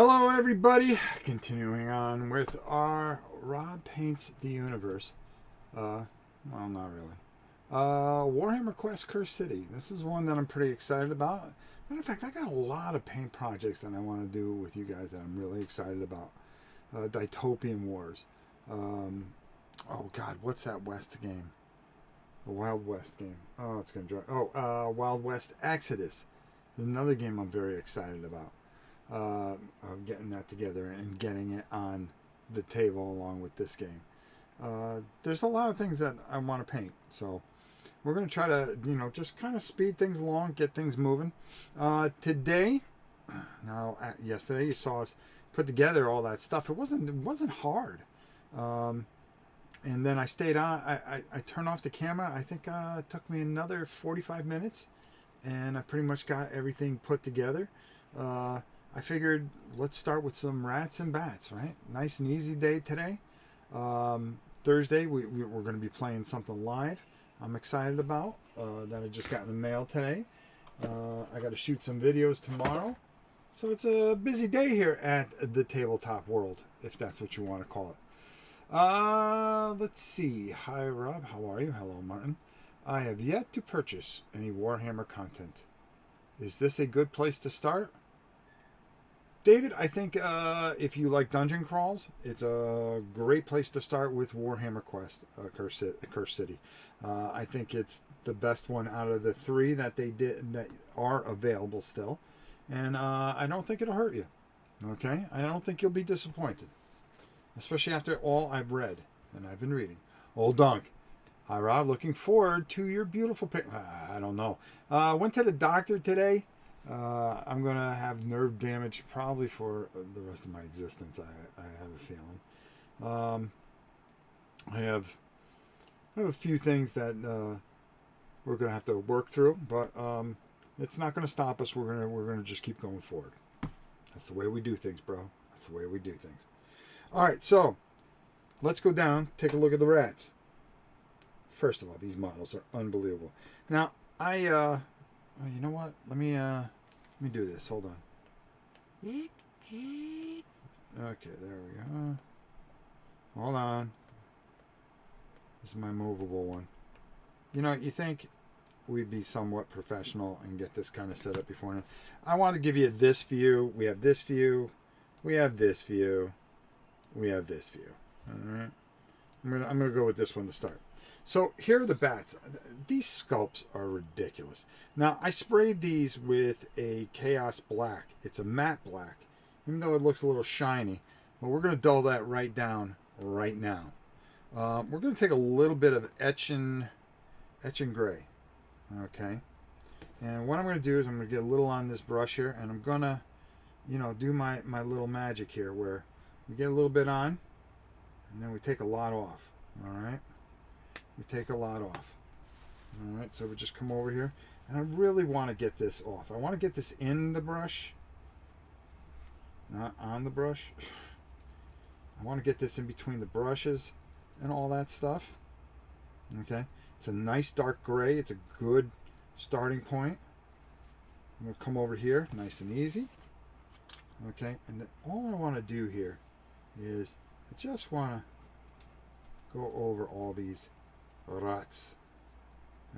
Hello everybody, continuing on with our Rob Paints the Universe. Well, not really. Warhammer Quest Curse City. This is one that I'm pretty excited about. Matter of fact, I got a lot of paint projects that I want to do with you guys that I'm really excited about. Dytopian Wars. Oh god, what's that West game? The Wild West game. Oh, it's going to drive. Wild West Exodus. There's another game I'm very excited about. Of getting that together and getting it on the table along with this game. There's a lot of things that I want to paint, so we're going to try to, just kind of speed things along, get things moving. Today, yesterday you saw us put together all that stuff. It wasn't hard, and then I stayed on. I turned off the camera. I think it took me another 45 minutes, and I pretty much got everything put together. I figured let's start with some rats and bats, right? Nice and easy day today. Thursday, we're going to be playing something live I'm excited about that I just got in the mail today. I got to shoot some videos tomorrow. So it's a busy day here at the Tabletop world, if that's what you want to call it. Let's see. Hi, Rob. How are you? Hello, Martin. I have yet to purchase any Warhammer content. Is this a good place to start? David, I think if you like dungeon crawls, it's a great place to start with Warhammer Quest, Curse City. I think it's the best one out of the three that they did that are available still, and I don't think it'll hurt you. Okay, I don't think you'll be disappointed, especially after all I've read and I've been reading. Old Dunk. Hi, Rob. Looking forward to your beautiful pic. I don't know. Went to the doctor today. I'm going to have nerve damage probably for the rest of my existence, I have a feeling. I have a few things that we're going to have to work through, but it's not going to stop us. We're going to just keep going forward. That's the way we do things, bro. That's the way we do things. All right, so let's go down, take a look at the rats. First of all, these models are unbelievable. Now, you know what? Let me do this. Hold on. Okay, there we go. Hold on. This is my movable one. You think we'd be somewhat professional and get this kind of set up beforehand. I want to give you this view. We have this view. We have this view. We have this view. All right. I'm gonna go with this one to start. So here are the bats. These sculpts are ridiculous. Now, I sprayed these with a Chaos Black. It's a matte black, even though it looks a little shiny. But we're going to dull that right down right now. We're going to take a little bit of etch and gray. Okay. And what I'm going to do is I'm going to get a little on this brush here, and I'm going to, do my little magic here where we get a little bit on, and then we take a lot off. All right. We take a lot off. All right, so we just come over here, and I really want to get this off. I want to get this in the brush, not on the brush. I want to get this in between the brushes and all that stuff. Okay, it's a nice dark gray. It's a good starting point. I'm going to come over here, nice and easy. Okay, and then all I want to do here is I just want to go over all these rats,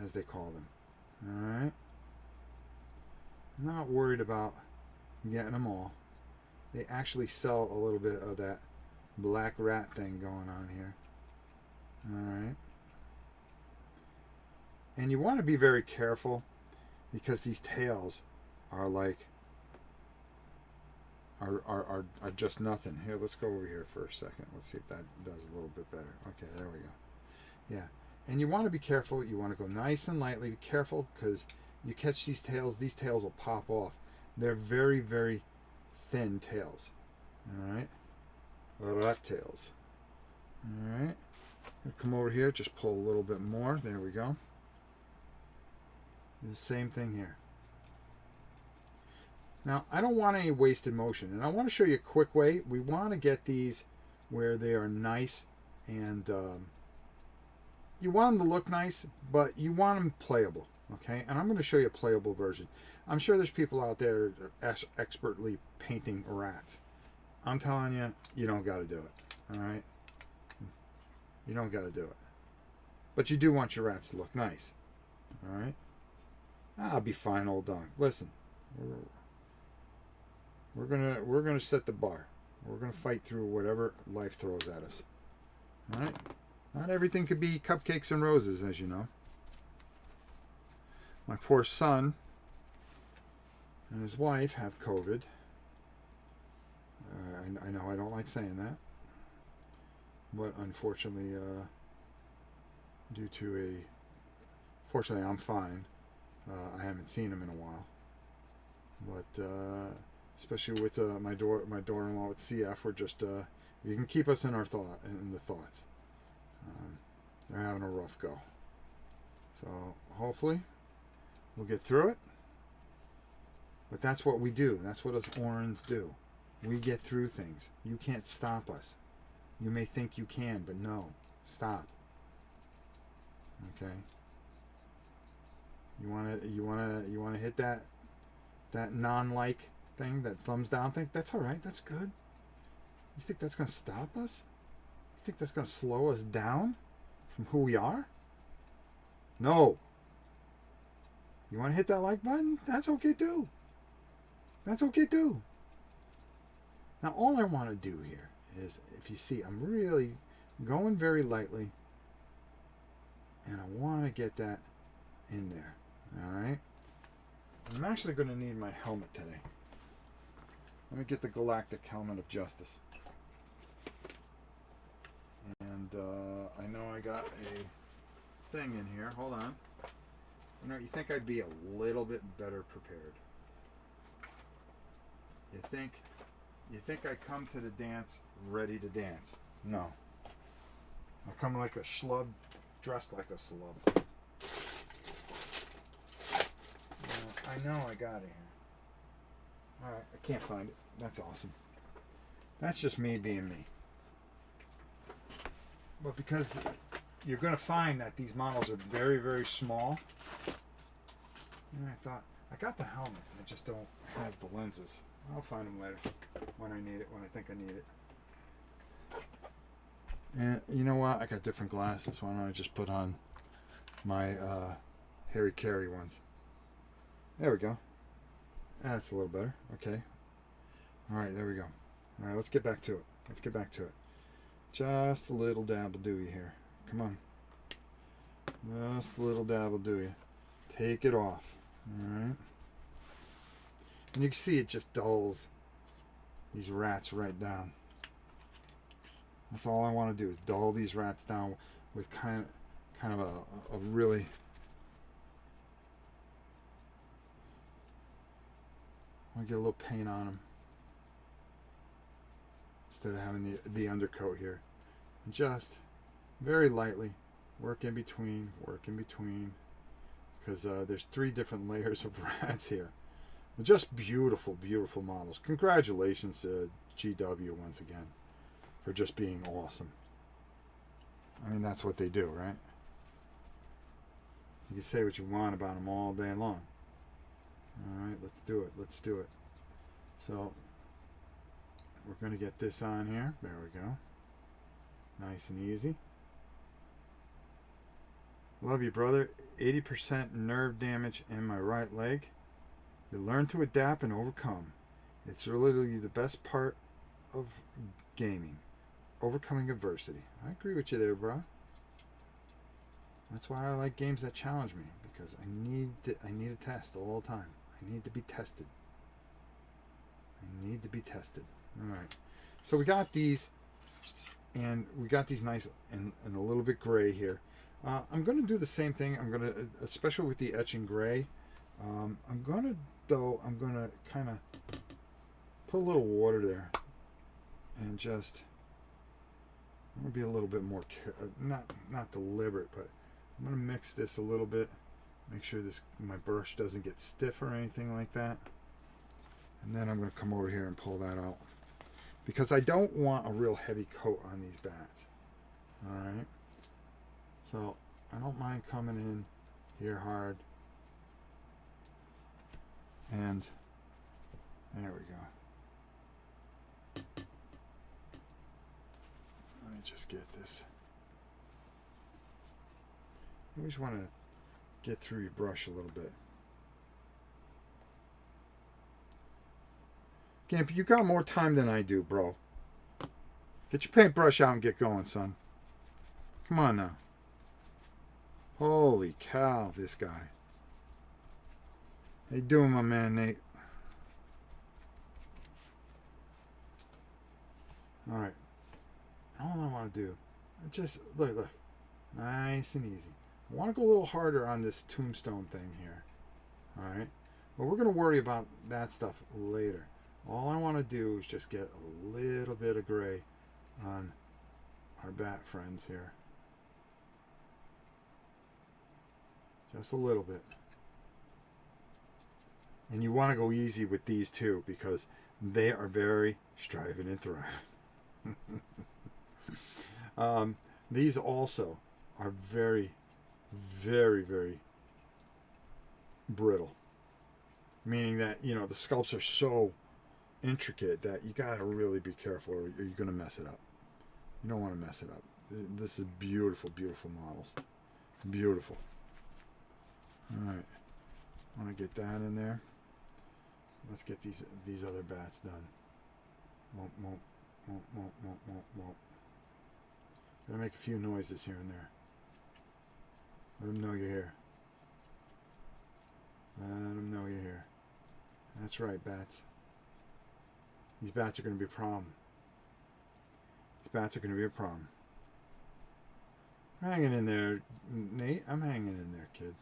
as they call them. Alright. I'm not worried about getting them all. They actually sell a little bit of that black rat thing going on here. Alright. And you want to be very careful because these tails are like are just nothing. Here, let's go over here for a second. Let's see if that does a little bit better. Okay, there we go. Yeah. And you want to be careful. You want to go nice and lightly. Be careful because you catch these tails will pop off. They're very, very thin tails. All right. Rat tails. All right. Come over here. Just pull a little bit more. There we go. The same thing here. Now, I don't want any wasted motion. And I want to show you a quick way. We want to get these where they are nice and you want them to look nice, but you want them playable, okay? And I'm going to show you a playable version. I'm sure there's people out there that are expertly painting rats. I'm telling you, you don't got to do it. All right? You don't got to do it. But you do want your rats to look nice. All right? I'll be fine, old dog. Listen, we're gonna set the bar. We're gonna fight through whatever life throws at us. All right? Not everything could be cupcakes and roses, as you know. My poor son and his wife have COVID. I know I don't like saying that, but unfortunately, fortunately I'm fine. I haven't seen him in a while, but especially with my daughter-in-law with CF, we're just you can keep us in our thoughts. They're having a rough go, so hopefully we'll get through it. But that's what we do. That's what us Orans do. We get through things. You can't stop us. You may think you can, but no. Stop. Okay? You wanna hit that non-like thing, that thumbs down thing? That's all right. That's good. You think that's gonna stop us? You think that's gonna slow us down from who we are? No. You wanna hit that like button? That's okay too. That's okay too. Now all I want to do here is, if you see, I'm really going very lightly, and I want to get that in there. Alright? I'm actually going to need my helmet today. Let me get the Galactic Helmet of Justice. And I know I got a thing in here. Hold on. You think I'd be a little bit better prepared. You think I come to the dance ready to dance? No. I come like a schlub, dressed like a slub. I know I got it here. Alright, I can't find it. That's awesome. That's just me being me. But because you're going to find that these models are very, very small, and I thought, I got the helmet, I just don't have the lenses. I'll find them later when I need it, when I think I need it. And you know what? I got different glasses. Why don't I just put on my Harry Carey ones? There we go. That's a little better. Okay. All right, there we go. All right, let's get back to it. Just a little dab will do you here. Come on. Just a little dab will do you. Take it off. All right. And you can see it just dulls these rats right down. That's all I want to do, is dull these rats down with kind of a really I want to get a little paint on them instead of having the undercoat here. And just very lightly work in between, because there's 3 different layers of rats here. Just beautiful, beautiful models. Congratulations to GW once again for just being awesome. I mean, that's what they do, right? You can say what you want about them all day long. All right, let's do it. So we're going to get this on here. There we go. Nice and easy. Love you, brother. 80% nerve damage in my right leg. You learn to adapt and overcome. It's literally the best part of gaming. Overcoming adversity. I agree with you there, bro. That's why I like games that challenge me, because I need a test all the time. I need to be tested. Alright. So we got these, and we got these nice and a little bit gray here. I'm going to do the same thing. I'm going to, especially with the etching gray, I'm going to kind of put a little water there and just, I'm going to be a little bit more, not deliberate, but I'm going to mix this a little bit, make sure my brush doesn't get stiff or anything like that. And then I'm going to come over here and pull that out, because I don't want a real heavy coat on these bats. Alright, so I don't mind coming in here hard. And there we go. just get this. You always want to get through your brush a little bit. Gimp, you got more time than I do, bro. Get your paintbrush out and get going, son. Come on now. Holy cow, this guy. How you doing, my man, Nate? Alright. All I want to do, just look. Nice and easy. I want to go a little harder on this tombstone thing here. Alright. But we're going to worry about that stuff later. All I want to do is just get a little bit of gray on our bat friends here. Just a little bit. And you want to go easy with these too, because they are very striving and thriving. These also are very, very, very brittle. Meaning that, you know, the sculpts are so intricate that you got to really be careful or you're going to mess it up. You don't want to mess it up. This is beautiful, beautiful models. Beautiful. All right. I want to get that in there. Let's get these other bats done. Won't. Gotta make a few noises here and there. Let them know you're here. Let them know you're here. That's right, bats. These bats are going to be a problem. These bats are going to be a problem. I'm hanging in there, Nate. I'm hanging in there, kid.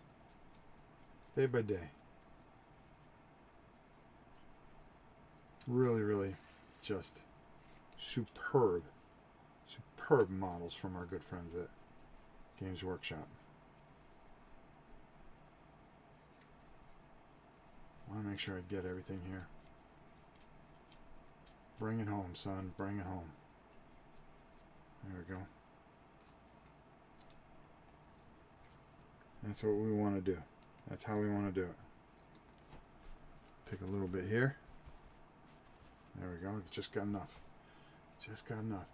Day by day. Really, really just superb models from our good friends at Games Workshop. I want to make sure I get everything here. Bring it home, son. Bring it home. There we go. That's what we want to do. That's how we want to do it. Take a little bit here. There we go. It's just got enough. Just got enough.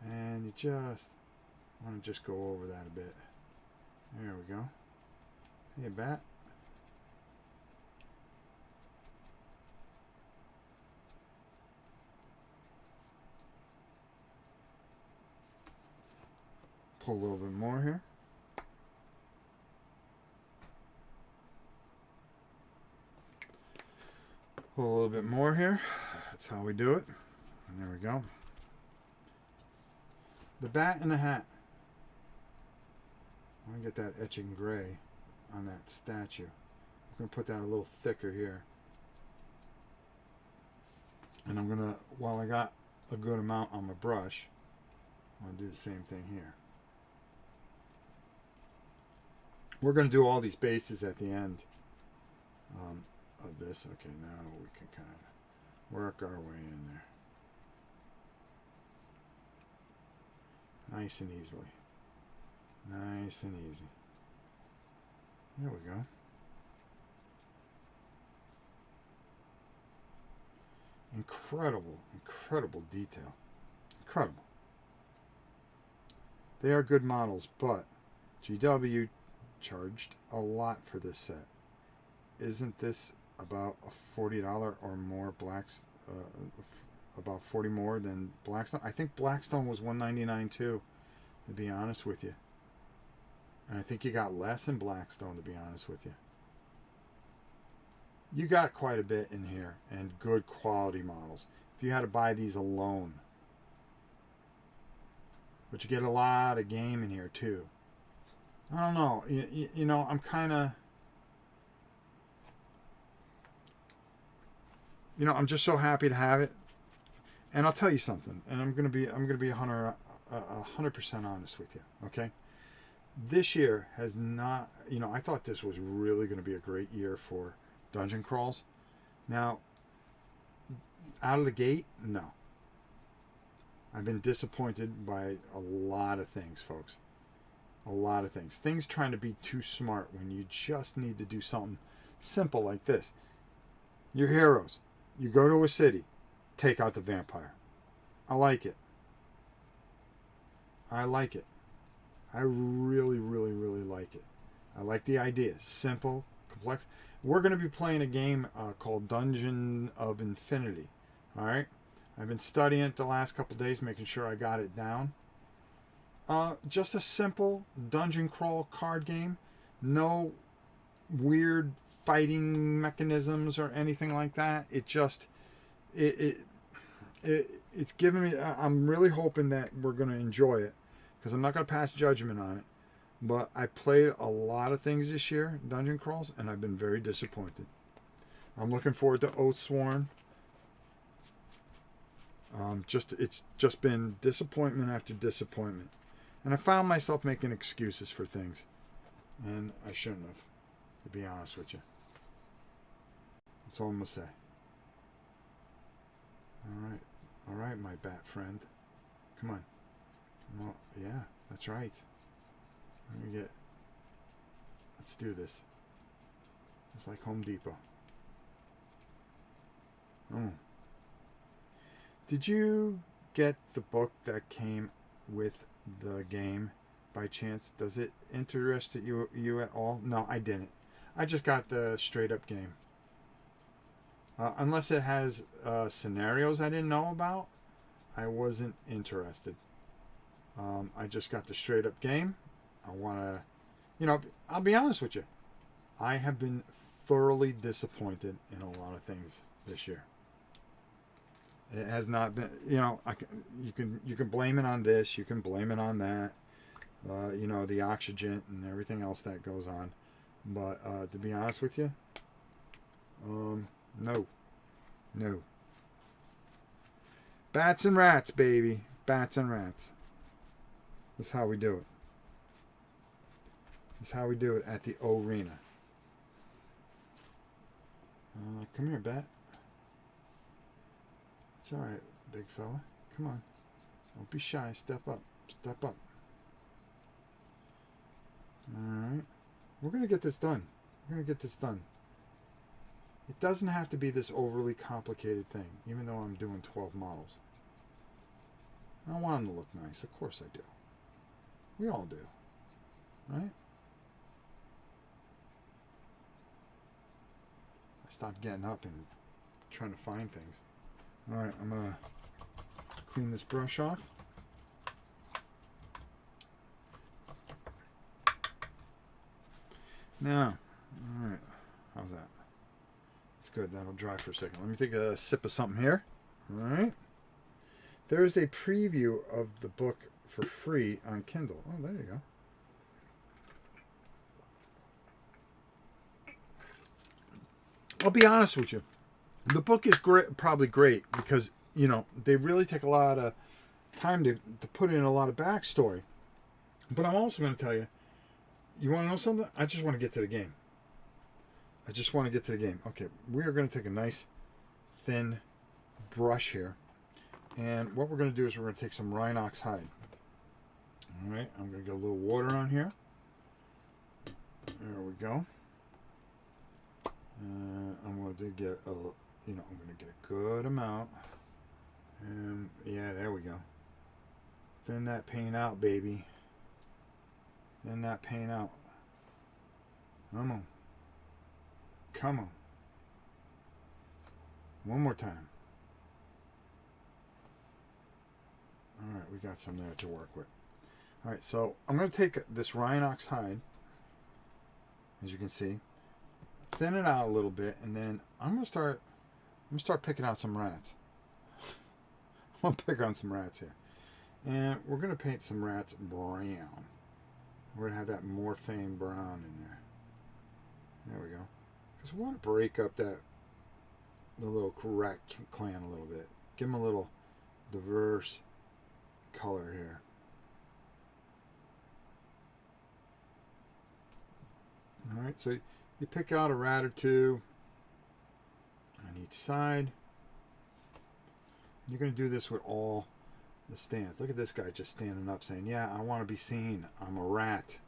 And you just want to just go over that a bit. There we go. Hey, bat. Pull a little bit more here. Pull a little bit more here. That's how we do it. And there we go. The bat in the hat. I want to get that etching gray on that statue. I'm going to put that a little thicker here. And I'm going to, while I got a good amount on my brush, I'm going to do the same thing here. We're going to do all these bases at the end of this. Okay, now we can kind of work our way in there. Nice and easily. Nice and easy. There we go. Incredible, incredible detail. Incredible. They are good models, but GW charged a lot for this set. Isn't this about a $40 or more about 40 more than Blackstone? I think Blackstone was $199 too, to be honest with you. And I think you got less in Blackstone, to be honest with you. You got quite a bit in here and good quality models. If you had to buy these alone. But you get a lot of game in here too. I don't know. You know, I'm kind of... You know, I'm just so happy to have it. And I'll tell you something. And I'm gonna be 100% honest with you. Okay. This year has not. You know, I thought this was really going to be a great year for dungeon crawls. Now, out of the gate, no. I've been disappointed by a lot of things, folks. A lot of things. Things trying to be too smart when you just need to do something simple like this. Your heroes. You go to a city. Take out the vampire. I like it. I like it. I really, really, really like it. I like the idea. Simple, complex. We're going to be playing a game called Dungeon of Infinity. All right. I've been studying it the last couple days, making sure I got it down. Just a simple dungeon crawl card game. No weird fighting mechanisms or anything like that. It just it's giving me. I'm really hoping that we're going to enjoy it because I'm not going to pass judgment on it. But I played a lot of things this year, dungeon crawls, and I've been very disappointed. I'm looking forward to Oathsworn. It's just been disappointment after disappointment, and I found myself making excuses for things, and I shouldn't have, to be honest with you. That's all I'm gonna say. All right, my bat friend. Come on. Well, yeah, that's right. Let's do this. It's like Home Depot. Oh. Did you get the book that came with the game by chance? Does it interest you at all? No, I didn't. I just got the straight up game. Unless it has scenarios I didn't know about, I wasn't interested. I just got the straight up game. I want to, I'll be honest with you. I have been thoroughly disappointed in a lot of things this year. It has not been, you can blame it on this, you can blame it on that, the oxygen and everything else that goes on. But to be honest with you, no. Bats and rats, baby. Bats and rats. That's how we do it. That's how we do it at the arena. Come here, bat. It's all right, big fella. Come on. Don't be shy. Step up. Step up. All right. We're going to get this done. It doesn't have to be this overly complicated thing, even though I'm doing 12 models. I want them to look nice. Of course I do. We all do. Right? I stopped getting up and trying to find things. All right, I'm going to clean this brush off. Now, all right, how's that? That's good. That'll dry for a second. Let me take a sip of something here. All right. There's a preview of the book for free on Kindle. Oh, there you go. I'll be honest with you. The book is great, probably great because, they really take a lot of time to put in a lot of backstory. But I'm also going to tell you, you want to know something? I just want to get to the game. Okay, we are going to take a nice thin brush here. And what we're going to do is we're going to take some Rhinox hide. All right, I'm going to get a little water on here. There we go. I'm going to get a good amount. And yeah, there we go. Thin that paint out, baby. Thin that paint out. Come on. Come on. One more time. All right, we got some there to work with. All right, so I'm going to take this Rhinox hide, as you can see, thin it out a little bit, and then I'm going to start picking out some rats. I'm going to pick on some rats here. And we're going to paint some rats brown. We're going to have that Morphine brown in there. There we go. Because we want to break up the little rat clan a little bit. Give them a little diverse color here. All right, so you pick out a rat or two on each side. You're going to do this with all the stands. Look at this guy just standing up saying, yeah, I want to be seen. I'm a rat.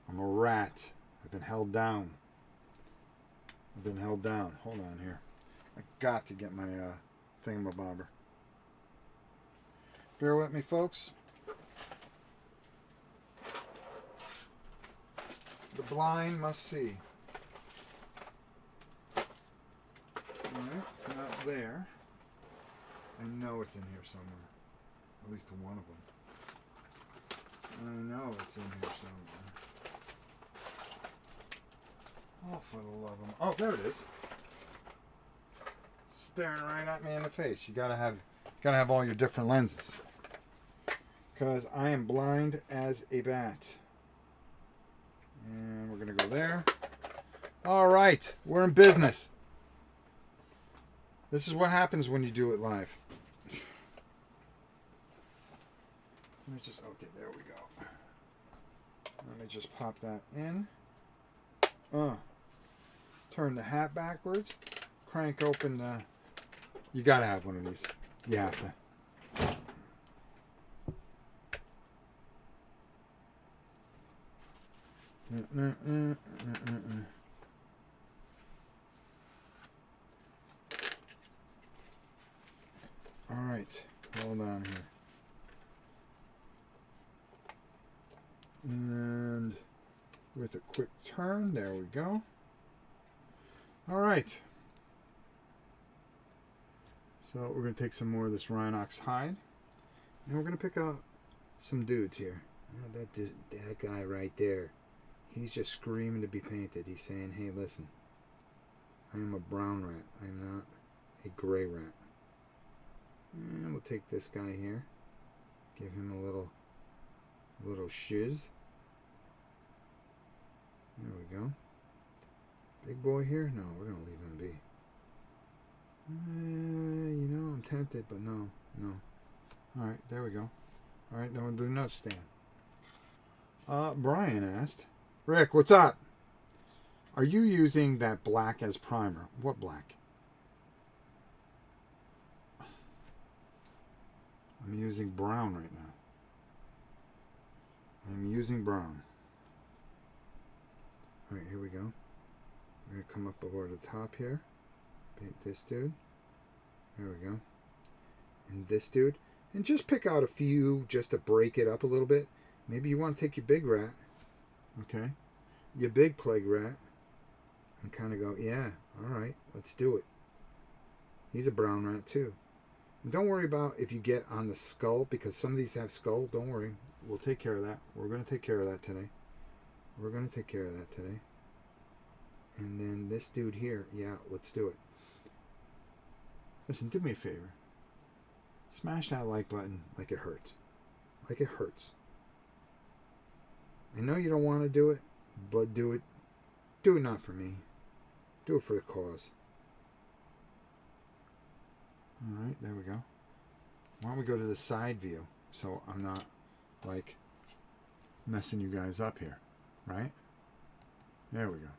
I'm a rat. I've been held down. Hold on here. I got to get my thingamabobber. Bear with me, folks. blind must see. Alright, it's not there. I know it's in here somewhere. At least one of them. I know it's in here somewhere. Oh, for the love of them. Oh, there it is. Staring right at me in the face. You gotta have all your different lenses. Because I am blind as a bat. And we're gonna go there. Alright, we're in business. This is what happens when you do it live. Let me just, okay, there we go. Let me just pop that in. Turn the hat backwards. Crank open the, you gotta have one of these. You have to. All right, hold on here. And with a quick turn, there we go. All right. So we're going to take some more of this Rhinox hide. And we're going to pick up some dudes here. Oh, that guy right there. He's just screaming to be painted. He's saying, hey, listen. I am a brown rat. I'm not a gray rat. And we'll take this guy here. Give him a little shiz. There we go. Big boy here? No, we're going to leave him be. You know, I'm tempted, but no. Alright, there we go. Alright, now we'll do note stand. Brian asked, Rick, what's up? Are you using that black as primer? What black? I'm using brown right now. I'm using brown. Alright, here we go. We're going to come up over the top here. Paint this dude. There we go. And this dude. And just pick out a few just to break it up a little bit. Maybe you want to take your big rat. Okay. Your big plague rat. And kind of go, yeah, alright, let's do it. He's a brown rat too. And don't worry about if you get on the skull, because some of these have skull. Don't worry. We'll take care of that. We're going to take care of that today. We're going to take care of that today. And then this dude here, yeah, let's do it. Listen, do me a favor. Smash that like button like it hurts. Like it hurts. I know you don't want to do it, but do it. Do it not for me. Do it for the cause. Alright, there we go. Why don't we go to the side view so I'm not, like, messing you guys up here. Right? There we go.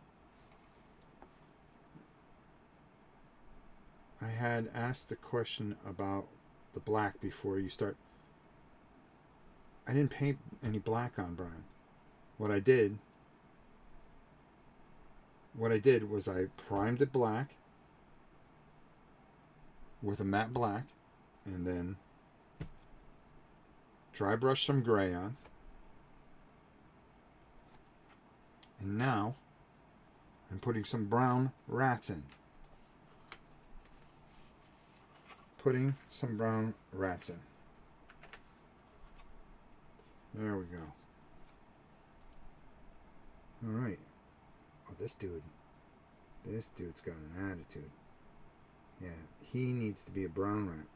I had asked the question about the black before you start. I didn't paint any black on Brian. What I did was I primed it black with a matte black and then dry brush some gray on. And now I'm putting some brown rats in. Putting some brown rats in. There we go. Alright. Oh, this dude's got an attitude. Yeah, he needs to be a brown rat.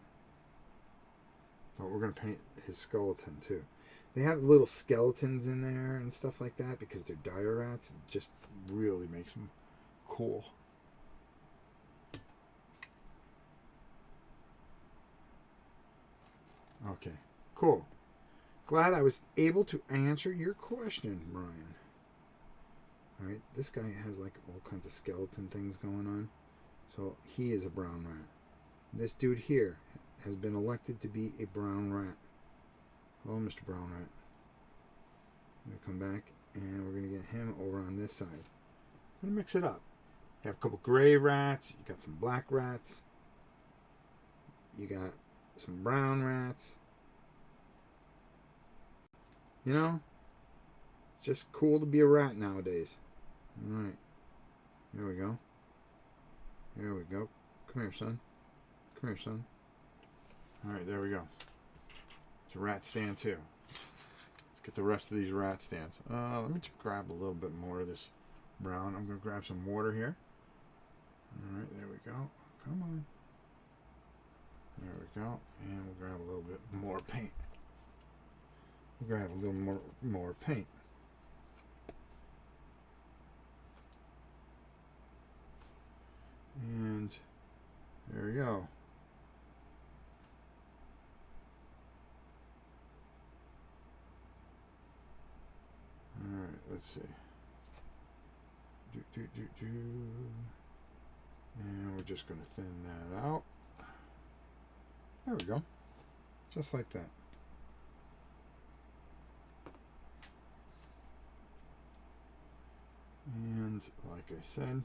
But we're going to paint his skeleton too. They have little skeletons in there and stuff like that because they're dire rats. It just really makes them cool. Okay, cool. Glad I was able to answer your question, Brian. Alright, this guy has like all kinds of skeleton things going on. So he is a brown rat. This dude here has been elected to be a brown rat. Hello, Mr. Brown Rat. I'm going to come back and we're going to get him over on this side. I'm going to mix it up. You have a couple gray rats. You got some black rats. You got some brown rats. You know, it's just cool to be a rat nowadays. Alright. Here we go. Here we go. Come here, son. Come here, son. Alright, there we go. It's a rat stand, too. Let's get the rest of these rat stands. Let me just grab a little bit more of this brown. I'm going to grab some water here. Alright, there we go. Come on. There we go. And we'll grab a little bit more paint. We'll grab a little more paint. And there we go. Alright, let's see. And we're just going to thin that out. There we go. Just like that. And like I said,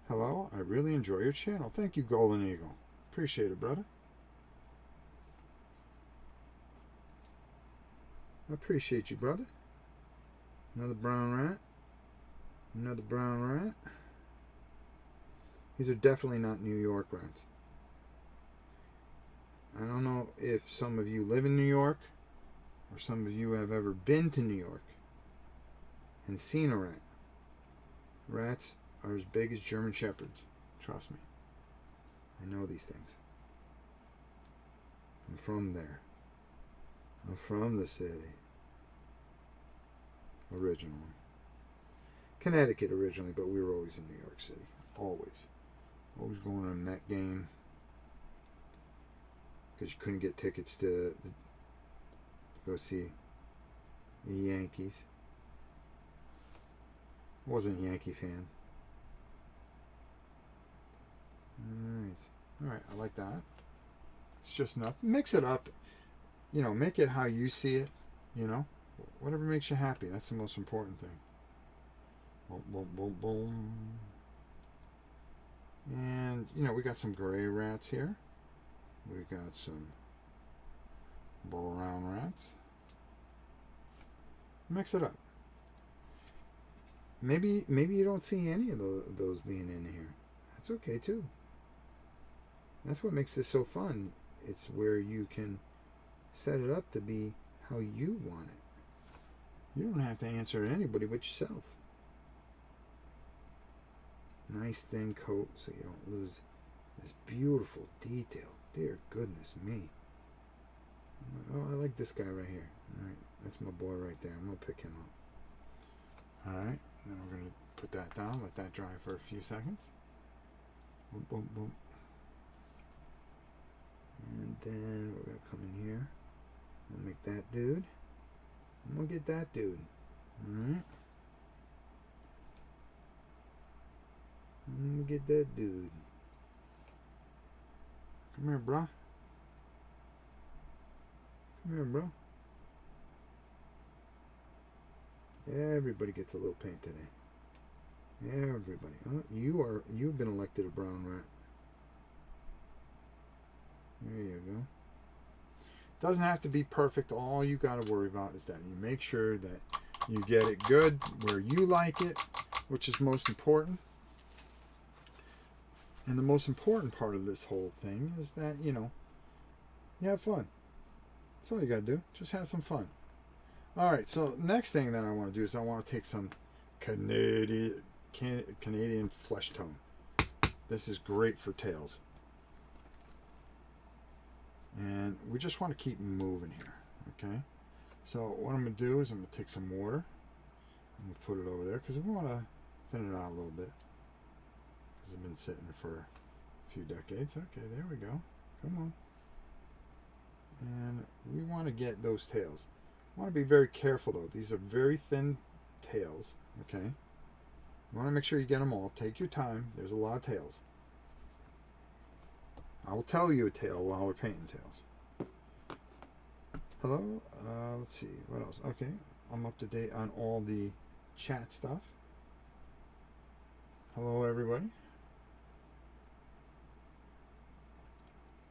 hello, I really enjoy your channel. Thank you, Golden Eagle. Appreciate it, brother. I appreciate you, brother. Another brown rat. Another brown rat. These are definitely not New York rats. I don't know if some of you live in New York or some of you have ever been to New York and seen a rat. Rats are as big as German Shepherds. Trust me. I know these things. I'm from there. I'm from the city. Originally. Connecticut originally, but we were always in New York City. Always. Always going to a Met game. Because you couldn't get tickets to go see the Yankees. I wasn't a Yankee fan. Alright, I like that. It's just enough. Mix it up. You know, make it how you see it. You know, whatever makes you happy. That's the most important thing. Boom, boom, boom, boom. And, you know, we got some gray rats here. We got some brown rats. Mix it up. Maybe you don't see any of those being in here. That's okay too. That's what makes this so fun. It's where you can set it up to be how you want it. You don't have to answer to anybody but yourself. Nice thin coat so you don't lose this beautiful detail. Dear goodness me. Oh, I like this guy right here. Alright, that's my boy right there. I'm going to pick him up. Alright, then we're going to put that down, let that dry for a few seconds. Boom, boom, boom. And then we're going to come in here. We'll make that dude. I'm going to get that dude. Alright. I'm going to get that dude. Come here, bro. Come here, bro. Everybody gets a little paint today. Everybody. Oh, you've been elected a brown rat. There you go. Doesn't have to be perfect. All you got to worry about is that you make sure that you get it good where you like it, which is most important. And the most important part of this whole thing is that, you know, you have fun. That's all you got to do. Just have some fun. All right, so next thing that I want to do is I want to take some Canadian flesh tone. This is great for tails. And we just want to keep moving here, okay? So what I'm going to do is I'm going to take some water. I'm going to put it over there because we want to thin it out a little bit. Because it's been sitting for a few decades. Okay, there we go. Come on. And we want to get those tails. I want to be very careful though. These are very thin tails, okay? You want to make sure you get them all. Take your time. There's a lot of tails. I will tell you a tale while we're painting tails. Hello? Let's see. What else? Okay. I'm up to date on all the chat stuff. Hello, everybody.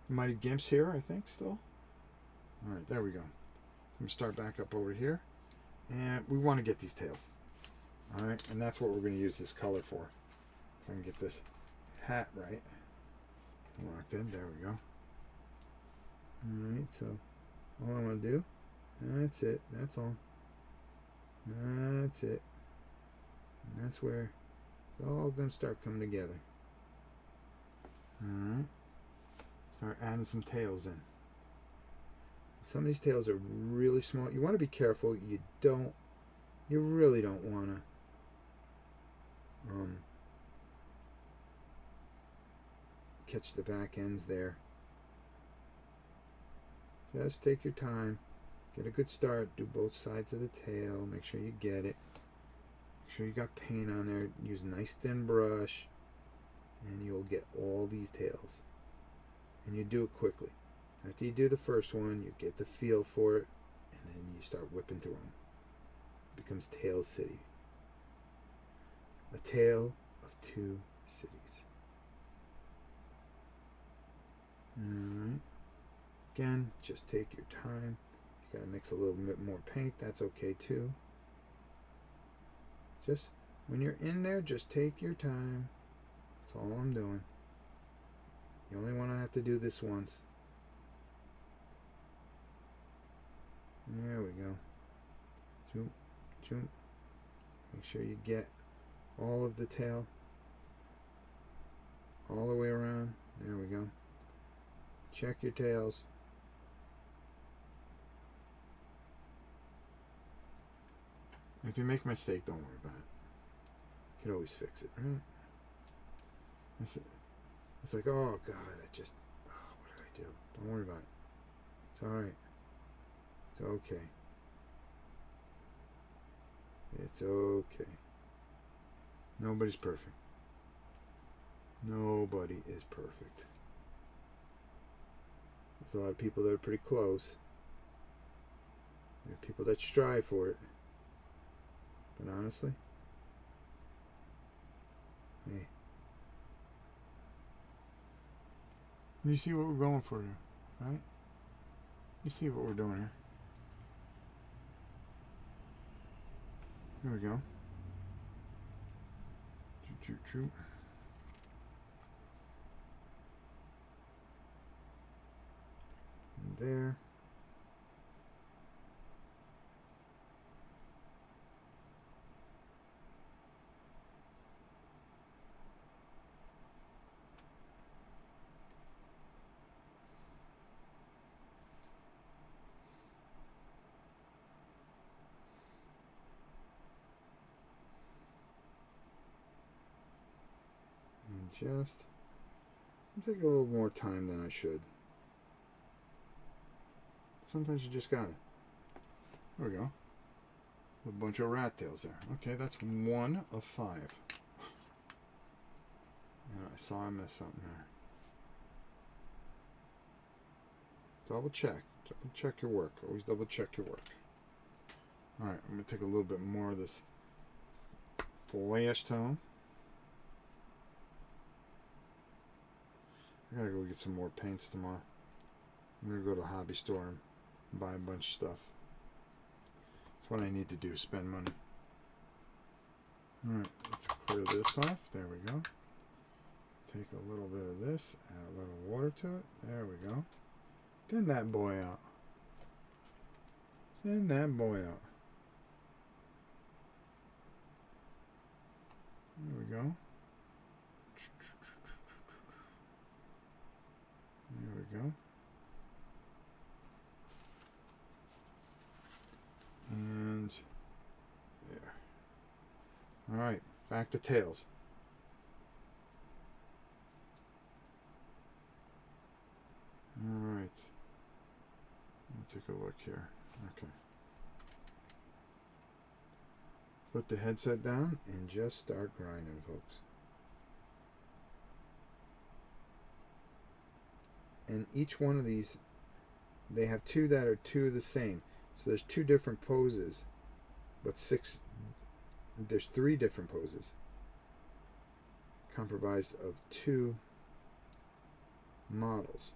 Mighty Gimp's here, I think, still. All right, there we go. I'm going to start back up over here. And we want to get these tails. Alright, and that's what we're going to use this color for. If I can get this hat right. Locked in, there we go. Alright, so all I want to do, that's it, that's all. That's it. And that's where it's all going to start coming together. Alright. Start adding some tails in. Some of these tails are really small. You want to be careful. You really don't want to catch the back ends there. Just take your time. Get a good start. Do both sides of the tail. Make sure you get it. Make sure you got paint on there. Use a nice thin brush. And you'll get all these tails. And you do it quickly. After you do the first one, you get the feel for it. And then you start whipping through them. It becomes Tail City. A tale of two cities. Alright. Again, just take your time. If you gotta mix a little bit more paint, that's okay too. Just when you're in there, just take your time. That's all I'm doing. You only want to have to do this once. There we go. Zoom, zoom. Make sure you get all of the tail all the way around. There we go. Check your tails. If you make a mistake, don't worry about it. You can always fix it, right? It's like, oh God, what did I do? Don't worry about it. It's alright. It's okay. It's okay. Nobody's perfect. Nobody is perfect. There's a lot of people that are pretty close. There are people that strive for it. But honestly, hey. You see what we're going for here, right? You see what we're doing here. Here we go. Choo choo choo. And there. Just take a little more time than I should. Sometimes you just got it. There we go. A bunch of rat tails there. Okay, that's 1 of 5. Yeah, I saw I missed something there. Double check. Double check your work. Always double check your work. Alright, I'm going to take a little bit more of this flash tone. I gotta go get some more paints tomorrow. I'm gonna go to the hobby store and buy a bunch of stuff. That's what I need to do, spend money. Alright, let's clear this off. There we go. Take a little bit of this, add a little water to it. There we go. Thin that boy out. Thin that boy out. There we go. There we go. And there. Alright, back to tails. Alright. Let me take a look here. Okay. Put the headset down and just start grinding, folks. And each one of these, they have two that are two of the same. So there's 2 different poses, but there's 3 different poses comprised of 2 models.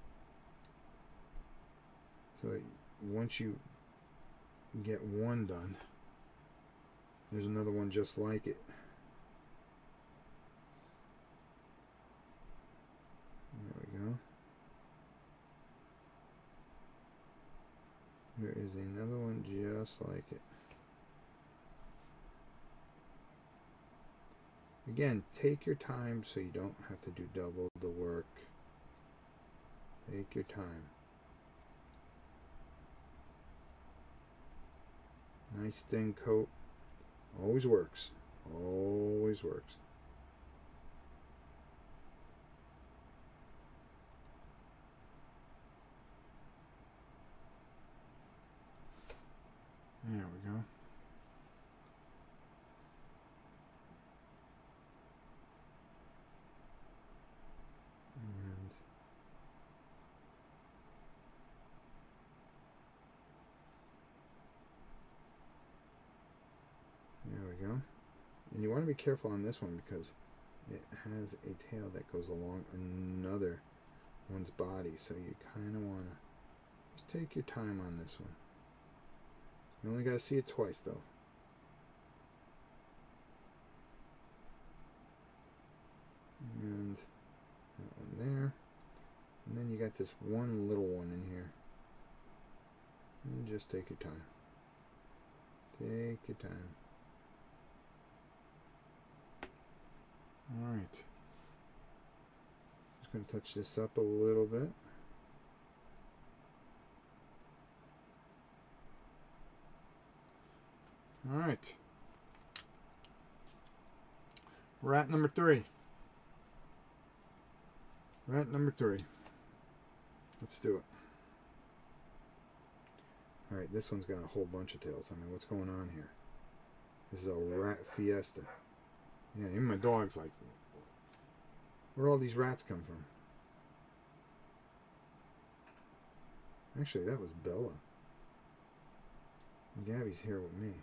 So once you get one done, There's another one just like it. There we go. There is another one just like it. Again, take your time so you don't have to do double the work. Take your time. Nice thin coat. Always works. Always works. There we go. And there we go. And you want to be careful on this one because it has a tail that goes along another one's body. So you kind of want to just take your time on this one. You only got to see it twice though. And that one there. And then you got this one little one in here. And just take your time. Take your time. Alright. Just going to touch this up a little bit. Alright. Rat number 3. Rat number 3. Let's do it. Alright, this one's got a whole bunch of tails. I mean, what's going on here? This is a rat fiesta. Yeah, even my dog's like, where'd all these rats come from? Actually, that was Bella. And Gabby's here with me.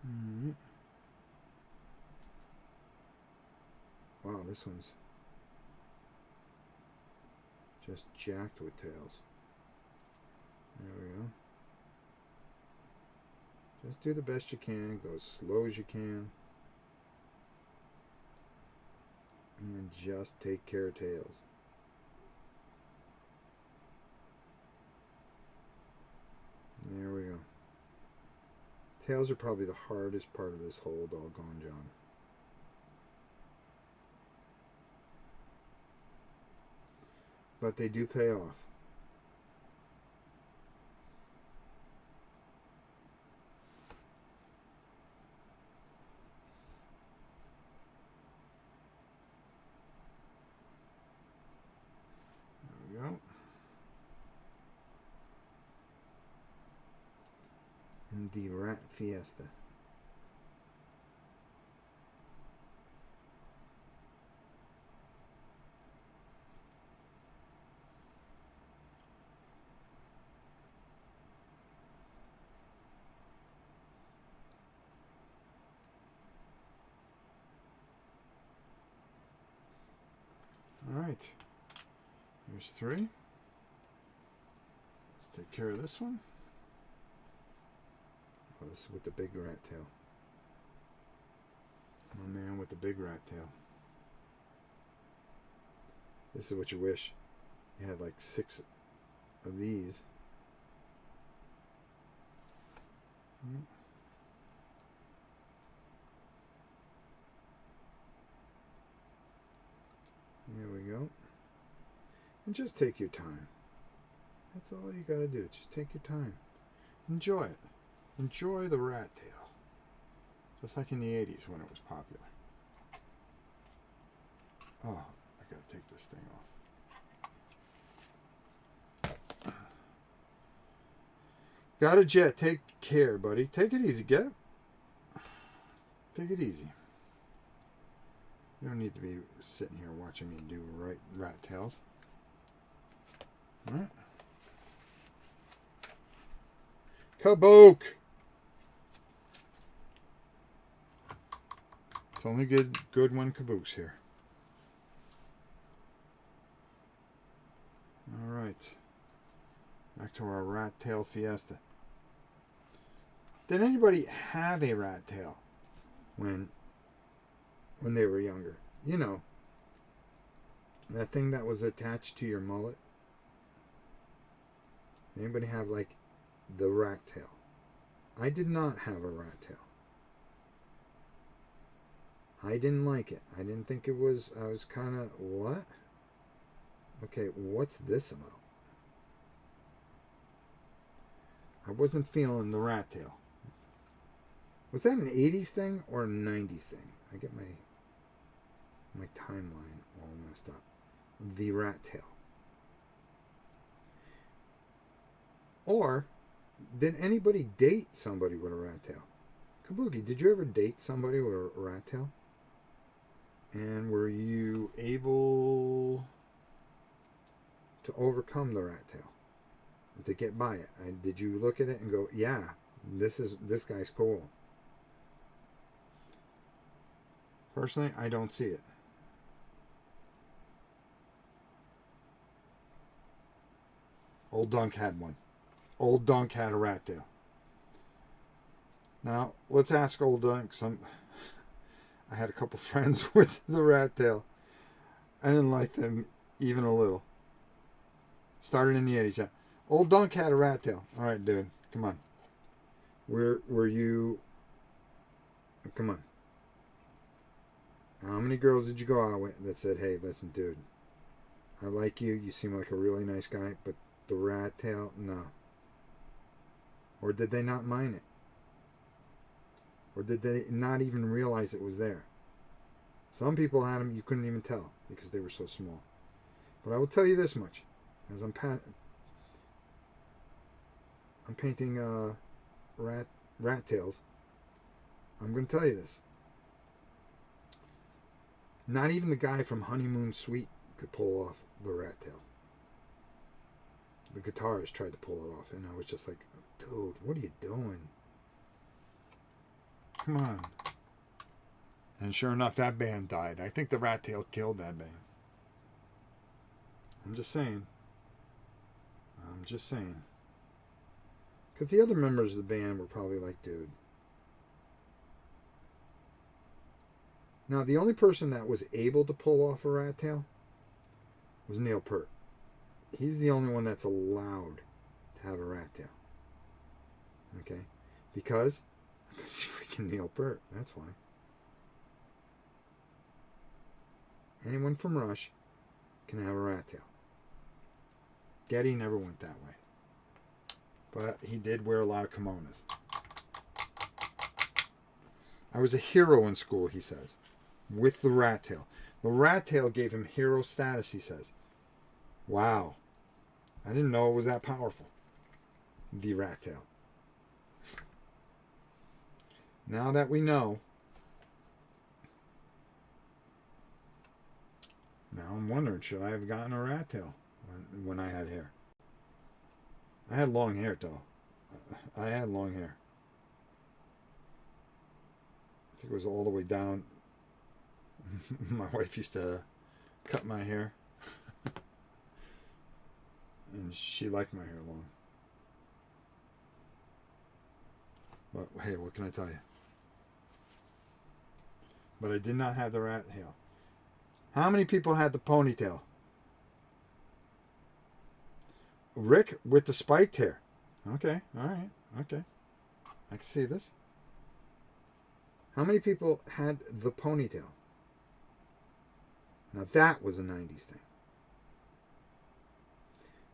Alright. Wow, this one's just jacked with tails. There we go. Just do the best you can. Go as slow as you can. And just take care of tails. There we go. Tails are probably the hardest part of this whole doggone job. But they do pay off. There we go. And the rat fiesta. Alright, here's 3. Let's take care of this one. Oh, this is with the big rat tail. My man with the big rat tail. This is what you wish. You had like 6 of these. There we go. And just take your time. That's all you gotta do. Just take your time. Enjoy it. Enjoy the rat tail. Just like in the 80s when it was popular. Oh, I gotta take this thing off. Got a jet. Take care, buddy. Take it easy, Get. Take it easy. You don't need to be sitting here watching me do rat tails. Alright. Kabook! It's only good when Kabook's here. Alright. Back to our rat tail fiesta. Did anybody have a rat tail when they were younger? You know, that thing that was attached to your mullet. Anybody have like the rat tail? I did not have a rat tail. I didn't like it. I didn't think it was, I was kind of, what? Okay, what's this about? I wasn't feeling the rat tail. Was that an 80s thing or a 90s thing? I get my timeline all messed up. The rat tail. Or did anybody date somebody with a rat tail? Kabuki, did you ever date somebody with a rat tail? And were you able to overcome the rat tail? To get by it? Did you look at it and go, yeah, this guy's cool? Personally, I don't see it. Old Dunk had one. Old Dunk had a rat tail. Now, let's ask Old Dunk some. I had a couple friends with the rat tail. I didn't like them even a little. Started in the 80s. Yeah. Old Dunk had a rat tail. All right, dude. Come on. Were you... Come on. How many girls did you go out with that said, hey, listen, dude, I like you. You seem like a really nice guy, but the rat tail, no. Or did they not mind it? Or did they not even realize it was there? Some people had them, you couldn't even tell because they were so small. But I will tell you this much. As I'm painting rat tails, I'm going to tell you this. Not even the guy from Honeymoon Suite could pull off the rat tail. The guitarist tried to pull it off, and I was just like, dude, what are you doing? Come on. And sure enough, that band died. I think the rat tail killed that band. I'm just saying. Because the other members of the band were probably like, dude. Now, the only person that was able to pull off a rat tail was Neil Peart. He's the only one that's allowed to have a rat tail. Okay? Because he's freaking Neil Peart. That's why. Anyone from Rush can have a rat tail. Geddy never went that way. But he did wear a lot of kimonos. I was a hero in school, he says. With the rat tail. The rat tail gave him hero status, he says. Wow. I didn't know it was that powerful. The rat tail. Now that we know, now I'm wondering, should I have gotten a rat tail when I had hair? I had long hair, though. I had long hair. I think it was all the way down. My wife used to cut my hair. And she liked my hair long. But hey, what can I tell you? But I did not have the rat tail. How many people had the ponytail? Rick with the spiked hair. Okay, alright, okay. I can see this. How many people had the ponytail? Now that was a 90s thing.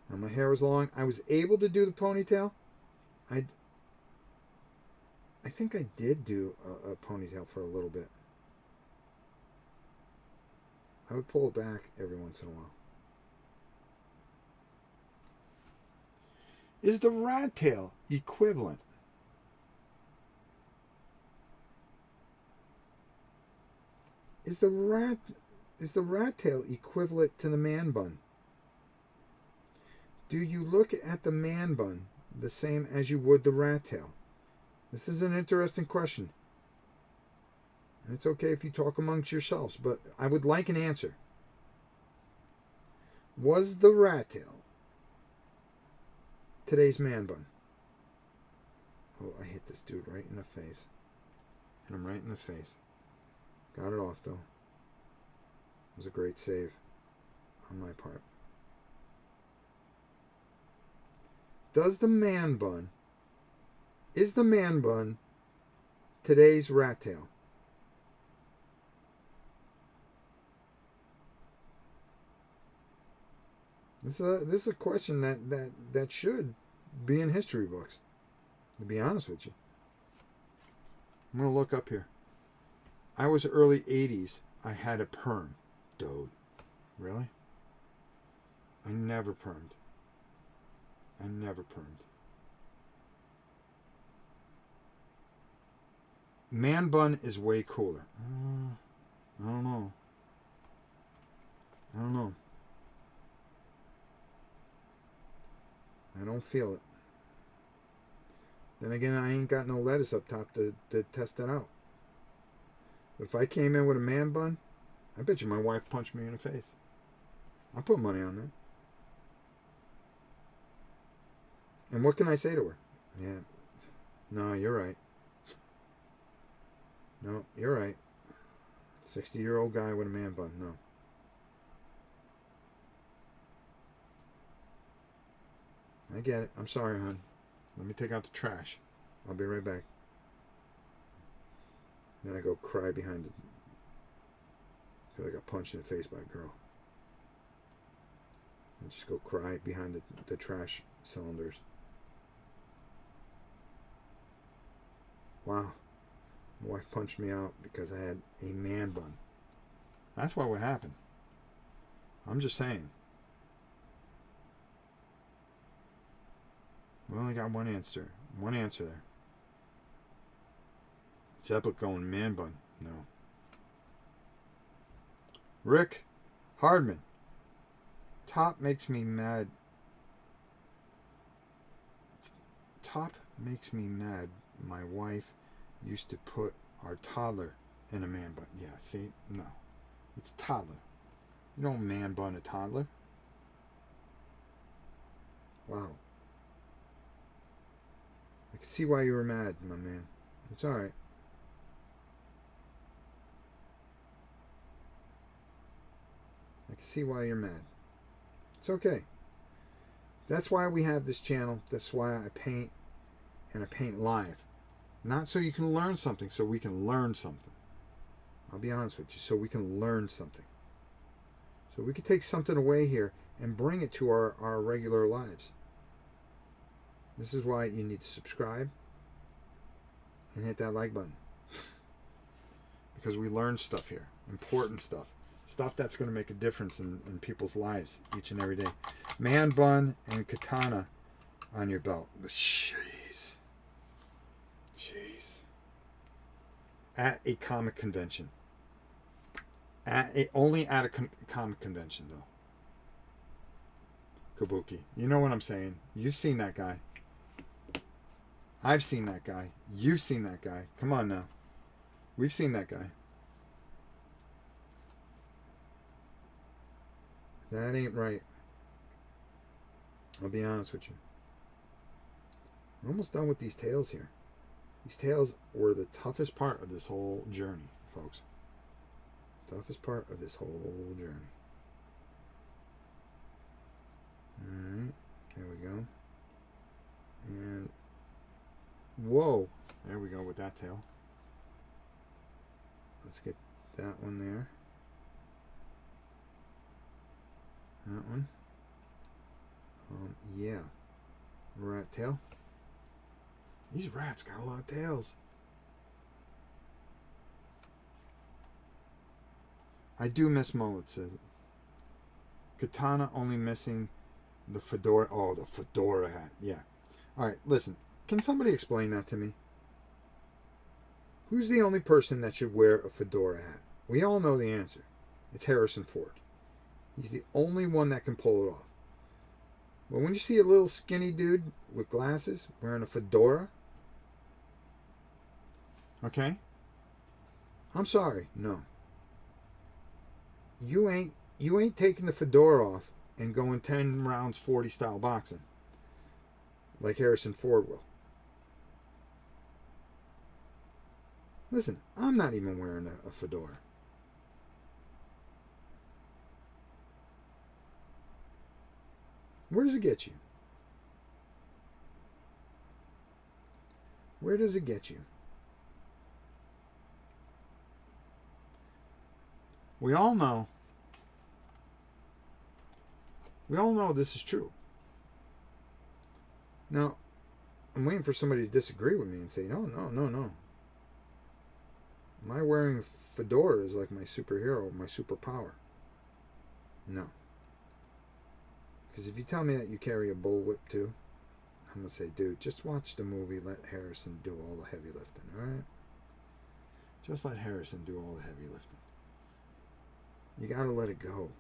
Now my hair was long. I was able to do the ponytail. I think I did do a ponytail for a little bit. I would pull it back every once in a while. Is the rat tail equivalent? Is the rat tail equivalent to the man bun? Do you look at the man bun the same as you would the rat tail? This is an interesting question. And it's okay if you talk amongst yourselves, but I would like an answer. Was the rat tail today's man bun. Oh, I hit this dude right in the face. Hit him right in the face. Got it off, though. It was a great save on my part. Is the man bun today's rat tail? This is a question that should be in history books, to be honest with you. I'm going to look up here. I was early 80s. I had a perm. Dude. Really? I never permed. Man bun is way cooler. I don't know. I don't feel it. Then again, I ain't got no lettuce up top to test it out. But if I came in with a man bun, I bet you my wife punched me in the face. I'll put money on that. And what can I say to her? Yeah. No, you're right. No, you're right. 60-year-old guy with a man bun. No. I get it. I'm sorry, hon. Let me take out the trash. I'll be right back. Then I go cry behind it. Because I got punched in the face by a girl. I just go cry behind the trash cylinders. Wow. My wife punched me out because I had a man bun. That's what would happen. I'm just saying. We only got one answer. One answer there. Zeppelin going man bun. No. Rick Hardman. Top makes me mad. Top makes me mad. My wife used to put our toddler in a man bun. Yeah, see? No. It's toddler. You don't man bun a toddler. Wow. I can see why you were mad, my man. It's alright. I can see why you're mad. It's okay. That's why we have this channel. That's why I paint, and I paint live. Not so you can learn something, so we can learn something. I'll be honest with you, so we can learn something. So we can take something away here and bring it to our regular lives. This is why you need to subscribe and hit that like button. Because we learn stuff here. Important stuff. Stuff that's going to make a difference in people's lives each and every day. Man bun and katana on your belt. Jeez. At a comic convention. Only at a comic convention, though. Kabuki. You know what I'm saying. You've seen that guy. I've seen that guy. You've seen that guy. Come on now. We've seen that guy. That ain't right. I'll be honest with you. We're almost done with these tails here. These tails were the toughest part of this whole journey, folks. Toughest part of this whole journey. Alright, there we go. And, whoa, there we go with that tail. Let's get that one there. That one. Yeah. Rat tail. These rats got a lot of tails. I do miss mullets. Katana only missing the fedora. Oh, the fedora hat. Yeah. Alright, listen. Can somebody explain that to me? Who's the only person that should wear a fedora hat? We all know the answer. It's Harrison Ford. He's the only one that can pull it off. But when you see a little skinny dude with glasses wearing a fedora, okay? I'm sorry, no. You ain't taking the fedora off and going 10 rounds 40 style boxing. like Harrison Ford will. Listen, I'm not even wearing a fedora. Where does it get you? Where does it get you? We all know this is true. Now, I'm waiting for somebody to disagree with me and say, no. My wearing a fedora is like my superhero, my superpower. No. Because if you tell me that you carry a bullwhip too, I'm going to say, dude, just watch the movie, let Harrison do all the heavy lifting, alright? Just let Harrison do all the heavy lifting. You got to let it go.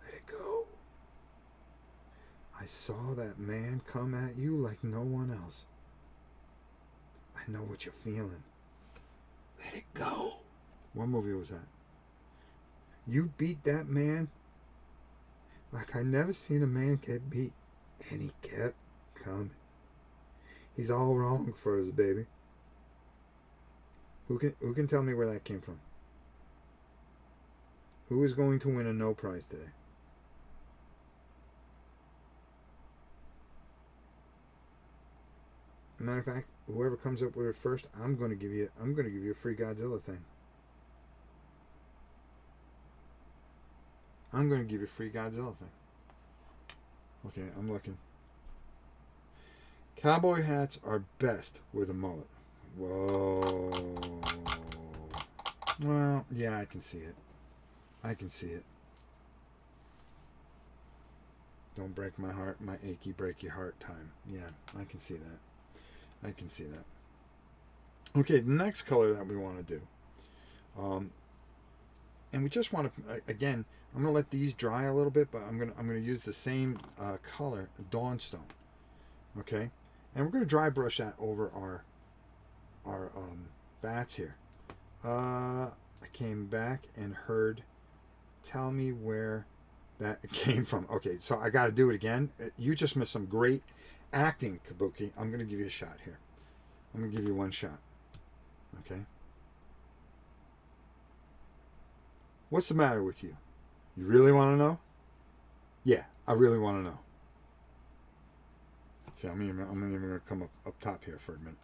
Let it go. I saw that man come at you like no one else. I know what you're feeling. Let it go. What movie was that? You beat that man like I never seen a man get beat. And he kept coming. He's all wrong for us, baby. Who can tell me where that came from? Who is going to win a no prize today? As a matter of fact, whoever comes up with it first, I'm going to give you a free Godzilla thing. I'm going to give you a free Godzilla thing. Okay, I'm looking. Cowboy hats are best with a mullet. Whoa. Well, yeah, I can see it. I can see it. Don't break my heart, my achy breaky heart time. Yeah, I can see that. I can see that. Okay, the next color that we want to do. And we just want to, again, I'm going to let these dry a little bit, but I'm going to use the same color, Dawnstone. Okay? And we're going to dry brush that over our bats here. I came back and heard, tell me where that came from. Okay, so I got to do it again. You just missed some great acting, Kabuki. I'm going to give you a shot here. I'm going to give you one shot. Okay? What's the matter with you? You really want to know? Yeah, I really want to know. See, I'm even going to come up top here for a minute.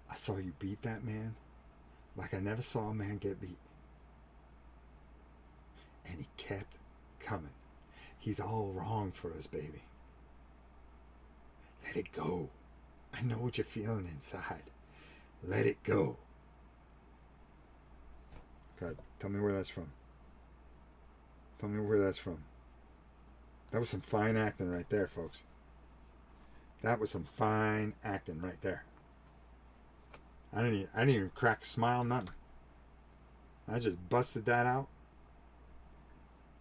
I saw you beat that man like I never saw a man get beat. And he kept coming. He's all wrong for us, baby. Let it go. I know what you're feeling inside. Let it go. God, tell me where that's from. Tell me where that's from. That was some fine acting right there, folks. That was some fine acting right there. I didn't even crack a smile, nothing. I just busted that out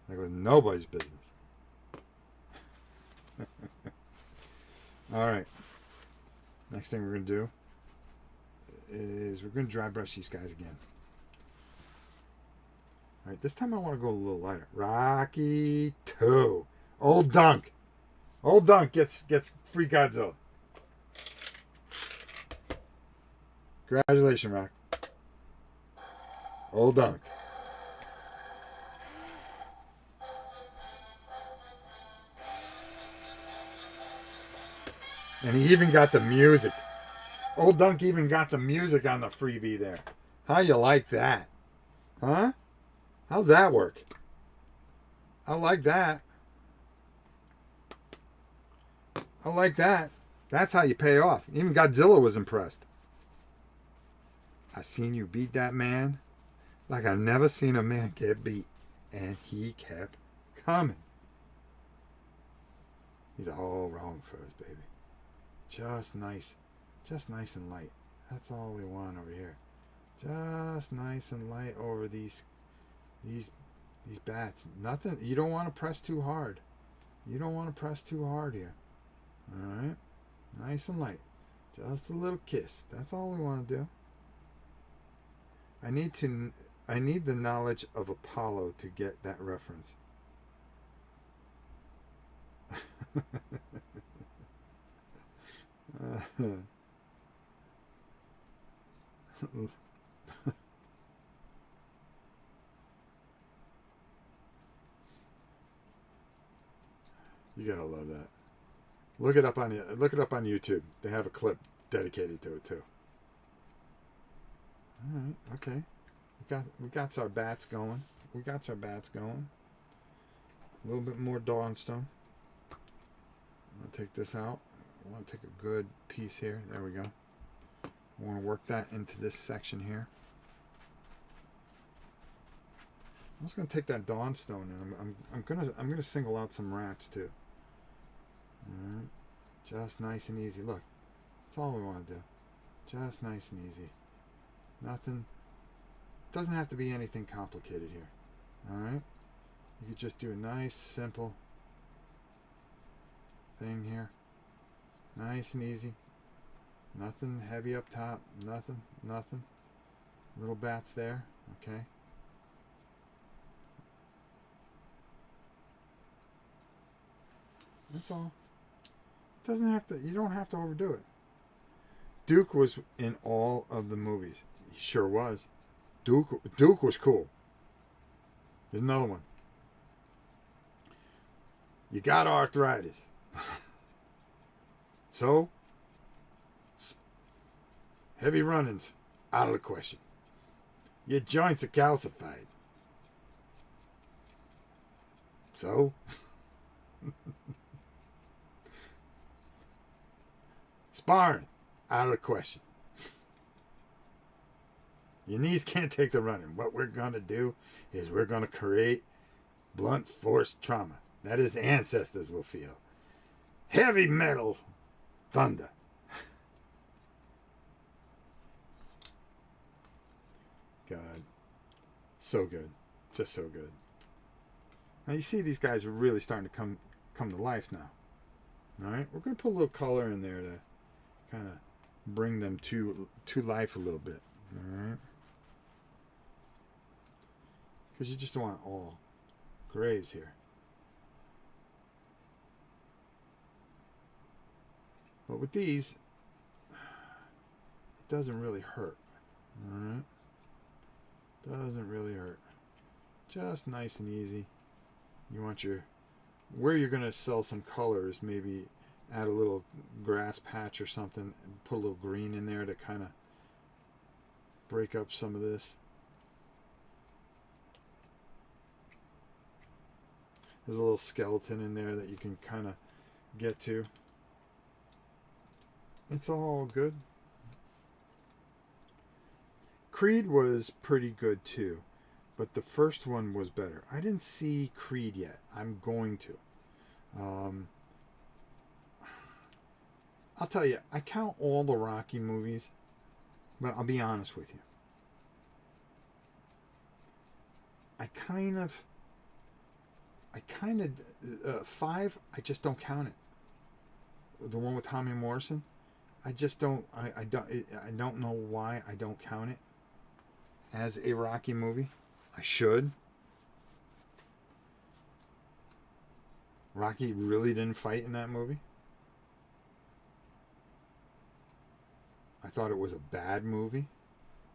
like it was nobody's business. All right. Next thing we're going to do is we're going to dry brush these guys again. All right, this time I want to go a little lighter. Rocky 2. Old Dunk. Old Dunk gets free Godzilla. Congratulations, Rock. Old Dunk. And he even got the music. Old Dunk even got the music on the freebie there. How you like that? Huh? How's that work? I like that. I like that. That's how you pay off. Even Godzilla was impressed. I seen you beat that man like I never seen a man get beat. And he kept coming. He's all wrong for us, baby. Just nice and light. That's all we want over here. Just nice and light over these bats. Nothing. You don't want to press too hard. You don't want to press too hard here. All right. Nice and light. Just a little kiss. That's all we want to do. I need the knowledge of Apollo to get that reference. You gotta love that. Look it up on YouTube. They have a clip dedicated to it too. All right, okay. We got our bats going. We got our bats going. A little bit more Dawnstone. I'm gonna take this out. I want to take a good piece here. There we go. I want to work that into this section here. I'm just gonna take that Dawnstone and I'm gonna single out some rats too. All right. Just nice and easy. Look, that's all we want to do. Just nice and easy. Nothing. Doesn't have to be anything complicated here. All right. You could just do a nice, simple thing here. Nice and easy. Nothing heavy up top. Nothing. Little bats there. Okay. That's all. It doesn't have to. You don't have to overdo it. Duke was in all of the movies. He sure was. Duke was cool. There's another one. You got arthritis. So, heavy running's out of the question. Your joints are calcified. So, sparring, out of the question. Your knees can't take the running. What we're going to do is we're going to create blunt force trauma. That is ancestors will feel. Heavy metal thunder. God. So good. Just so good. Now you see these guys are really starting to come to life now. Alright? We're going to put a little color in there to kind of bring them to life a little bit. Alright? Because you just don't want all grays here. But with these, it doesn't really hurt. Alright? Doesn't really hurt. Just nice and easy. You want where you're going to sell some colors, maybe add a little grass patch or something, and put a little green in there to kind of break up some of this. There's a little skeleton in there that you can kind of get to. It's all good. Creed was pretty good too, but the first one was better. I didn't see Creed yet. I'm going to. I'll tell you, I count all the Rocky movies, but I'll be honest with you. I kind of 5, I just don't count it. The one with Tommy Morrison, I just don't. I don't know why I don't count it as a Rocky movie. I should. Rocky really didn't fight in that movie. I thought it was a bad movie.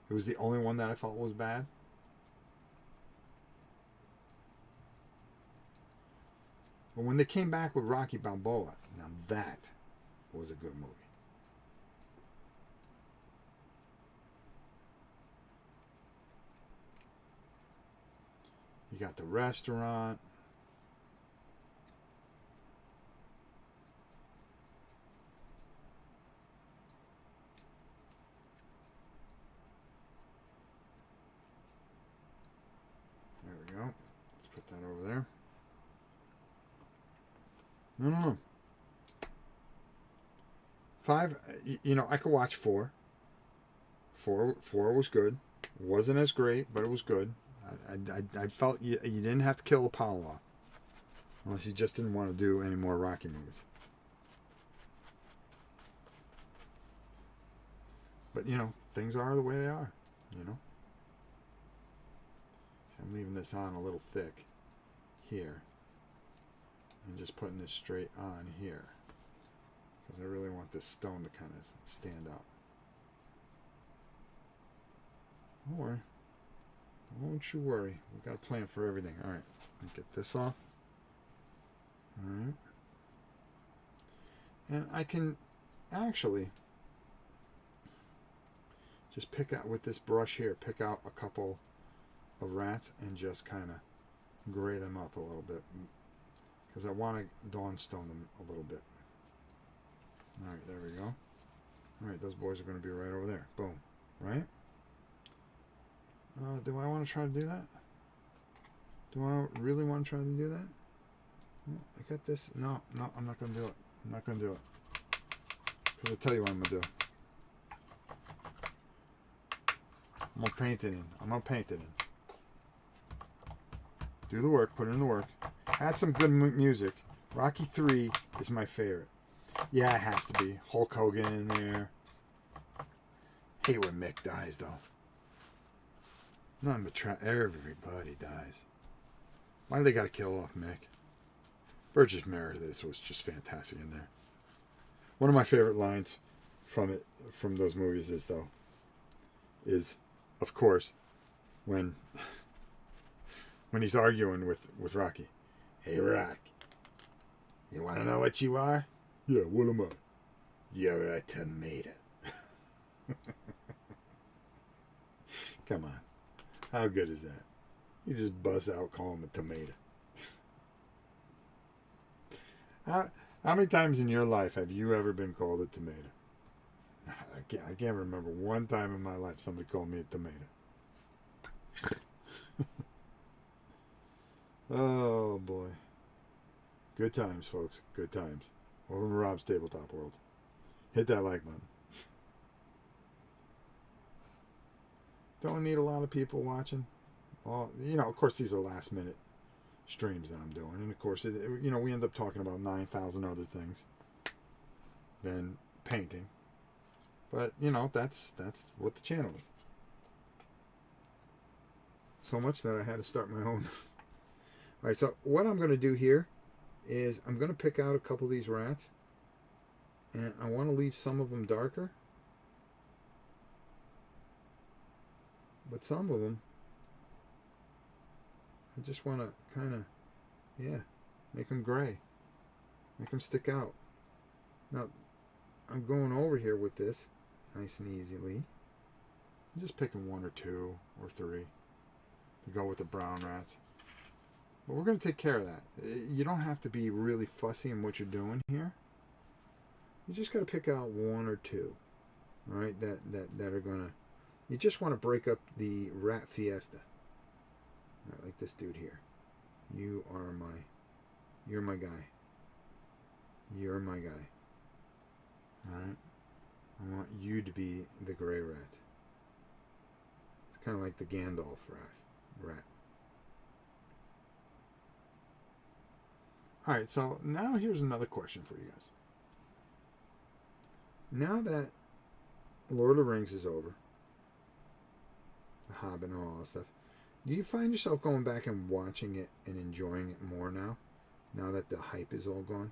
It was the only one that I felt was bad. But when they came back with Rocky Balboa, now that was a good movie. You got the restaurant. There we go. Let's put that over there. No. 5, I could watch 4. 4 was good. Wasn't as great, but it was good. I felt you didn't have to kill Apollo off. Unless you just didn't want to do any more Rocky movies. But, things are the way they are, So I'm leaving this on a little thick here. And just putting this straight on here. because I really want this stone to kind of stand out. Don't worry. Don't you worry. We've got a plan for everything. All right. Let me get this off. All right. And I can actually just pick out with this brush here, pick out a couple of rats and just kind of gray them up a little bit, because I want to dawnstone them a little bit. All right, there we go. All right, those boys are going to be right over there. Boom. Right? Do I want to try to do that? Do I really want to try to do that? I got this. No, I'm not going to do it. I'm not going to do it. Because I'll tell you what I'm going to do. I'm going to paint it in. I'm going to paint it in. Do the work. Put in the work. Add some good music. Rocky 3 is my favorite. Yeah, it has to be. Hulk Hogan in there. Hate when Mick dies, though. Not everybody dies. Why do they got to kill off Mick? Burgess Meredith was just fantastic in there. One of my favorite lines from those movies is of course when he's arguing with Rocky. Hey Rock, you want to know what you are? Yeah, what am I? You're a tomato. Come on. How good is that? You just bust out, call him a tomato. How many times in your life have you ever been called a tomato? I can't remember one time in my life somebody called me a tomato. Oh boy. Good times, folks. Good times. Welcome to Rob's Tabletop World. Hit that like button. Don't need a lot of people watching. Well, of course these are last minute streams that I'm doing, and of course we end up talking about 9,000 other things than painting. But that's what the channel is. So much that I had to start my own. All right, so what I'm going to do here is I'm going to pick out a couple of these rats, and I want to leave some of them darker, but some of them I just want to kind of, make them gray. Make them stick out. Now, I'm going over here with this nice and easily. I'm just picking 1 or 2 or 3 to go with the brown rats. But we're going to take care of that. You don't have to be really fussy in what you're doing here. You just got to pick out 1 or 2. All right, that are going to... You just want to break up the rat fiesta. Right, like this dude here. You're my guy. You're my guy. Alright? I want you to be the gray rat. It's kind of like the Gandalf rat. Alright, so now here's another question for you guys. Now that Lord of the Rings is over, The Hobbit and all that stuff, do you find yourself going back and watching it and enjoying it more now that the hype is all gone?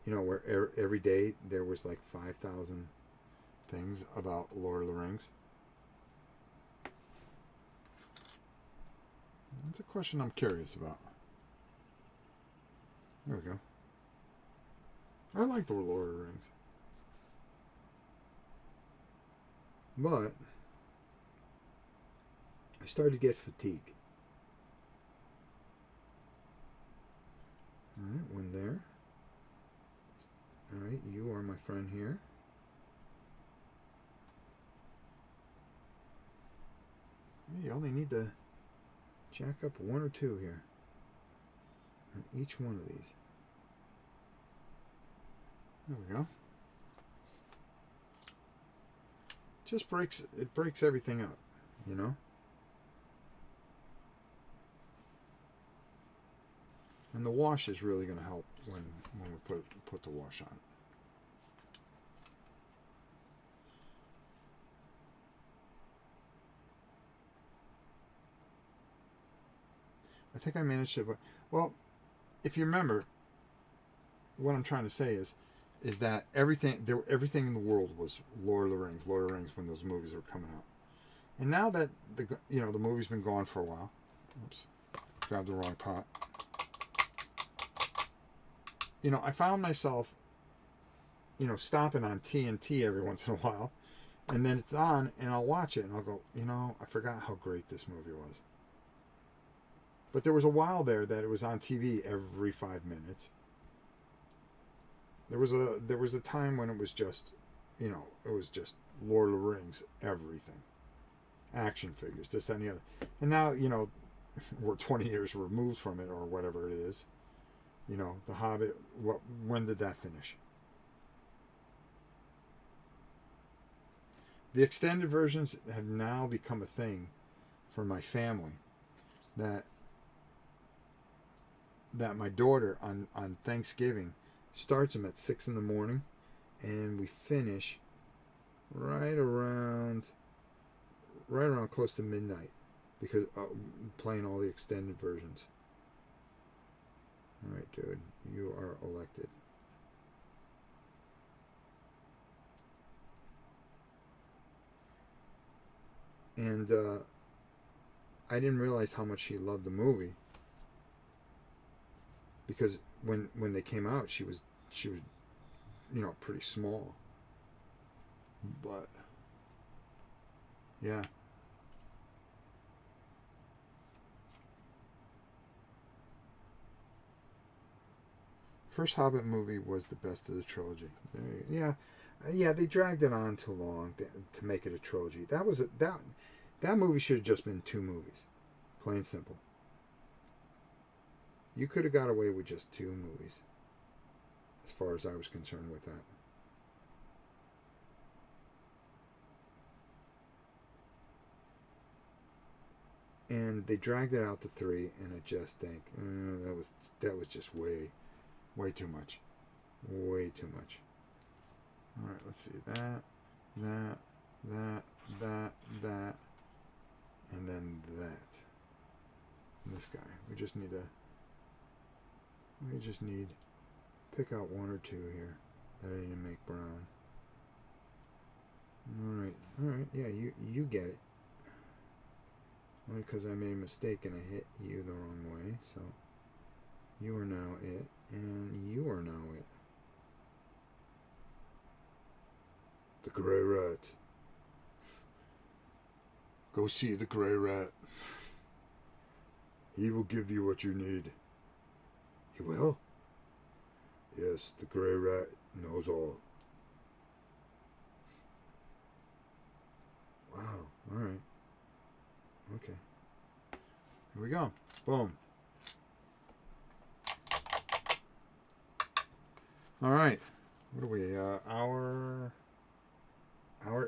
Where every day there was like 5,000 things about Lord of the Rings? That's a question I'm curious about. There we go. I like the Lord of the Rings. But I started to get fatigue. Alright, one there. Alright, you are my friend here. You only need to jack up 1 or 2 here on each one of these. There we go. It breaks everything up, And the wash is really going to help when we put the wash on it. I think I managed to... Well, if you remember, what I'm trying to say is that everything in the world was Lord of the Rings, Lord of the Rings when those movies were coming out. And now that the movie's been gone for a while. Oops, grabbed the wrong pot. I found myself, stopping on TNT every once in a while, and then it's on, and I'll watch it, and I'll go, I forgot how great this movie was. But there was a while there that it was on TV every 5 minutes. There was a time when it was just, it was just Lord of the Rings, everything, action figures, this, that, and the other. And now, we're 20 years removed from it, or whatever it is. The Hobbit. When did that finish? The extended versions have now become a thing for my family. That my daughter on Thanksgiving starts them at 6 in the morning, and we finish right around close to midnight, because playing all the extended versions. All right, dude, you are elected. And I didn't realize how much she loved the movie, because when they came out, she was pretty small. But yeah. First Hobbit movie was the best of the trilogy. Yeah, they dragged it on too long to make it a trilogy. That movie should have just been 2 movies, plain and simple. You could have got away with just 2 movies, as far as I was concerned with that. And they dragged it out to 3, and I just think that was just way too much. Way too much. All right, let's see. That, and then that. And this guy. We just need pick out 1 or 2 here that I didn't make brown. All right. Yeah, you get it. Only because I made a mistake and I hit you the wrong way. So you are now it, and you are now it. The Grey Rat. Go see the Grey Rat. He will give you what you need. He will? Yes, the Grey Rat knows all. Wow, alright. Okay. Here we go. Boom. Alright. What are we? Hour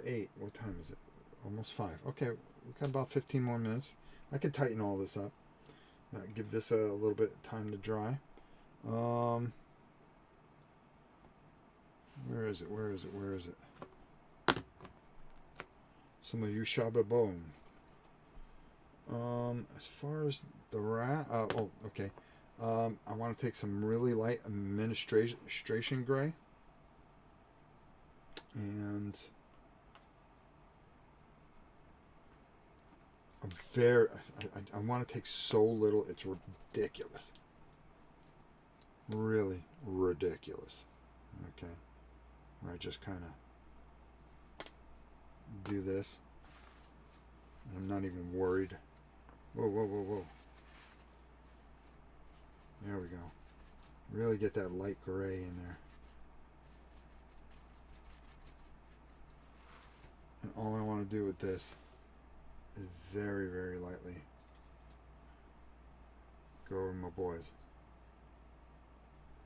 8. What time is it? Almost 5. Okay, we've got about 15 more minutes. I can tighten all this up. Give this a little bit of time to dry. Where is it? Some of you shababone. As far as the rat, okay. I want to take some really light administration gray, and I want to take so little, it's ridiculous. Really ridiculous. Okay. Where I just kind of do this. I'm not even worried. Whoa. There we go. Really get that light gray in there. And all I want to do with this is very, very lightly go over my boys.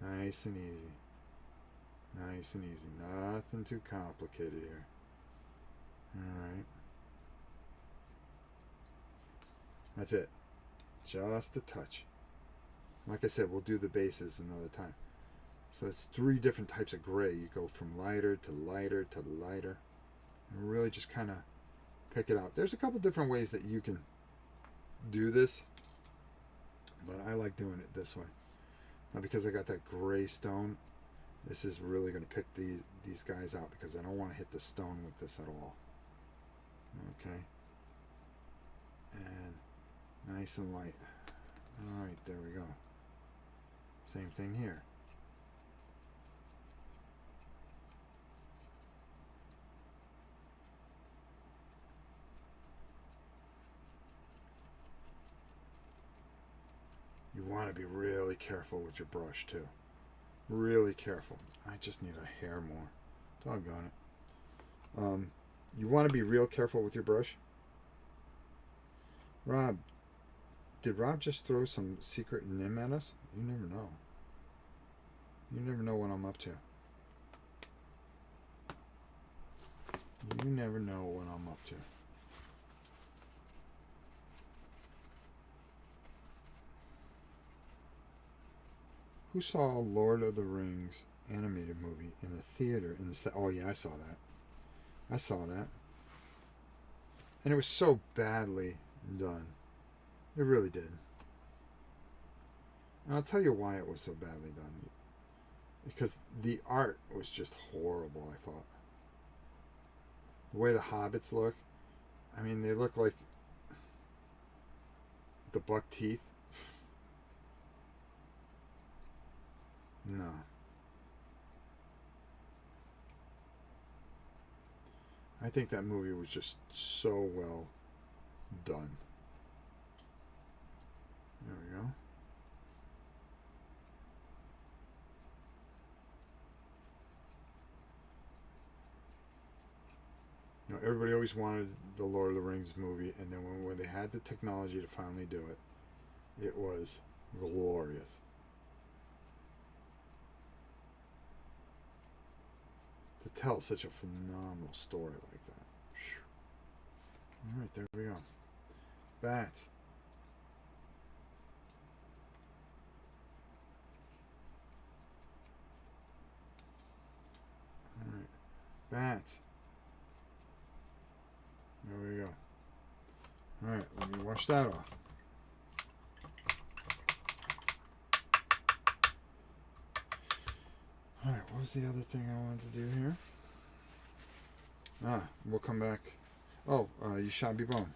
Nice and easy. Nice and easy. Nothing too complicated here. Alright. That's it. Just a touch. Like I said, we'll do the bases another time. So it's 3 different types of gray. You go from lighter to lighter to lighter. And really just kind of pick it out. There's a couple different ways that you can do this, but I like doing it this way. Now because I got that gray stone, This is really going to pick these guys out because I don't want to hit the stone with this at all. Okay. And nice and light. Alright, there we go. Same thing here. You want to be really careful with your brush too. Really careful. I just need a hair more. Doggone it. You want to be real careful with your brush. Rob, did Rob just throw some secret nim at us? You never know. You never know what I'm up to. You never know what I'm up to. Who saw Lord of the Rings animated movie in a theater in the... Oh, yeah, I saw that. I saw that. And it was so badly done. It really did. And I'll tell you why it was so badly done. Because the art was just horrible, I thought. The way the hobbits look. I mean, they look like the buck teeth. No. I think that movie was just so well done. There we go. You know, everybody always wanted the Lord of the Rings movie, and then when they had the technology to finally do it, it was glorious. To tell such a phenomenal story like that. Alright, there we go. Bats. Alright. Bats. There we go. Alright, let me wash that off. Alright, what was the other thing I wanted to do here? We'll come back. Oh, Yashabi Bone.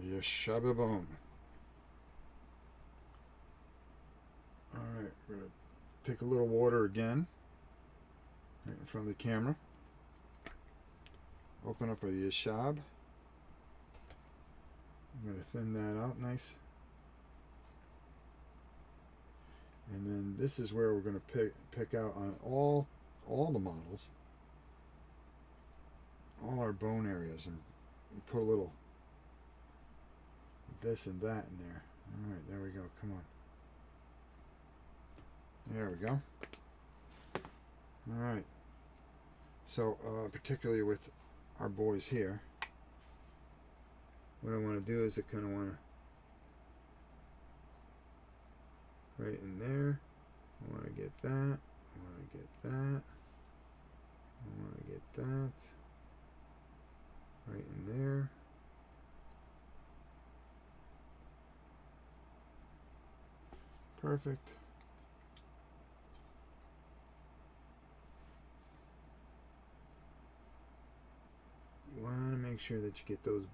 Yashabi Bone. Alright, we're going to take a little water again. Right in front of the camera. Open up a Yashab. I'm going to thin that out nice. And then this is where we're going to pick out on all the models, all our bone areas, and put a little this and that in there. All right, there we go. Come on. There we go. All right. So, particularly with our boys here, what I want to do is I kind of want to right in there. I want to get that. I want to get that. I want to get that. Right in there. Perfect. You want to make sure that you get those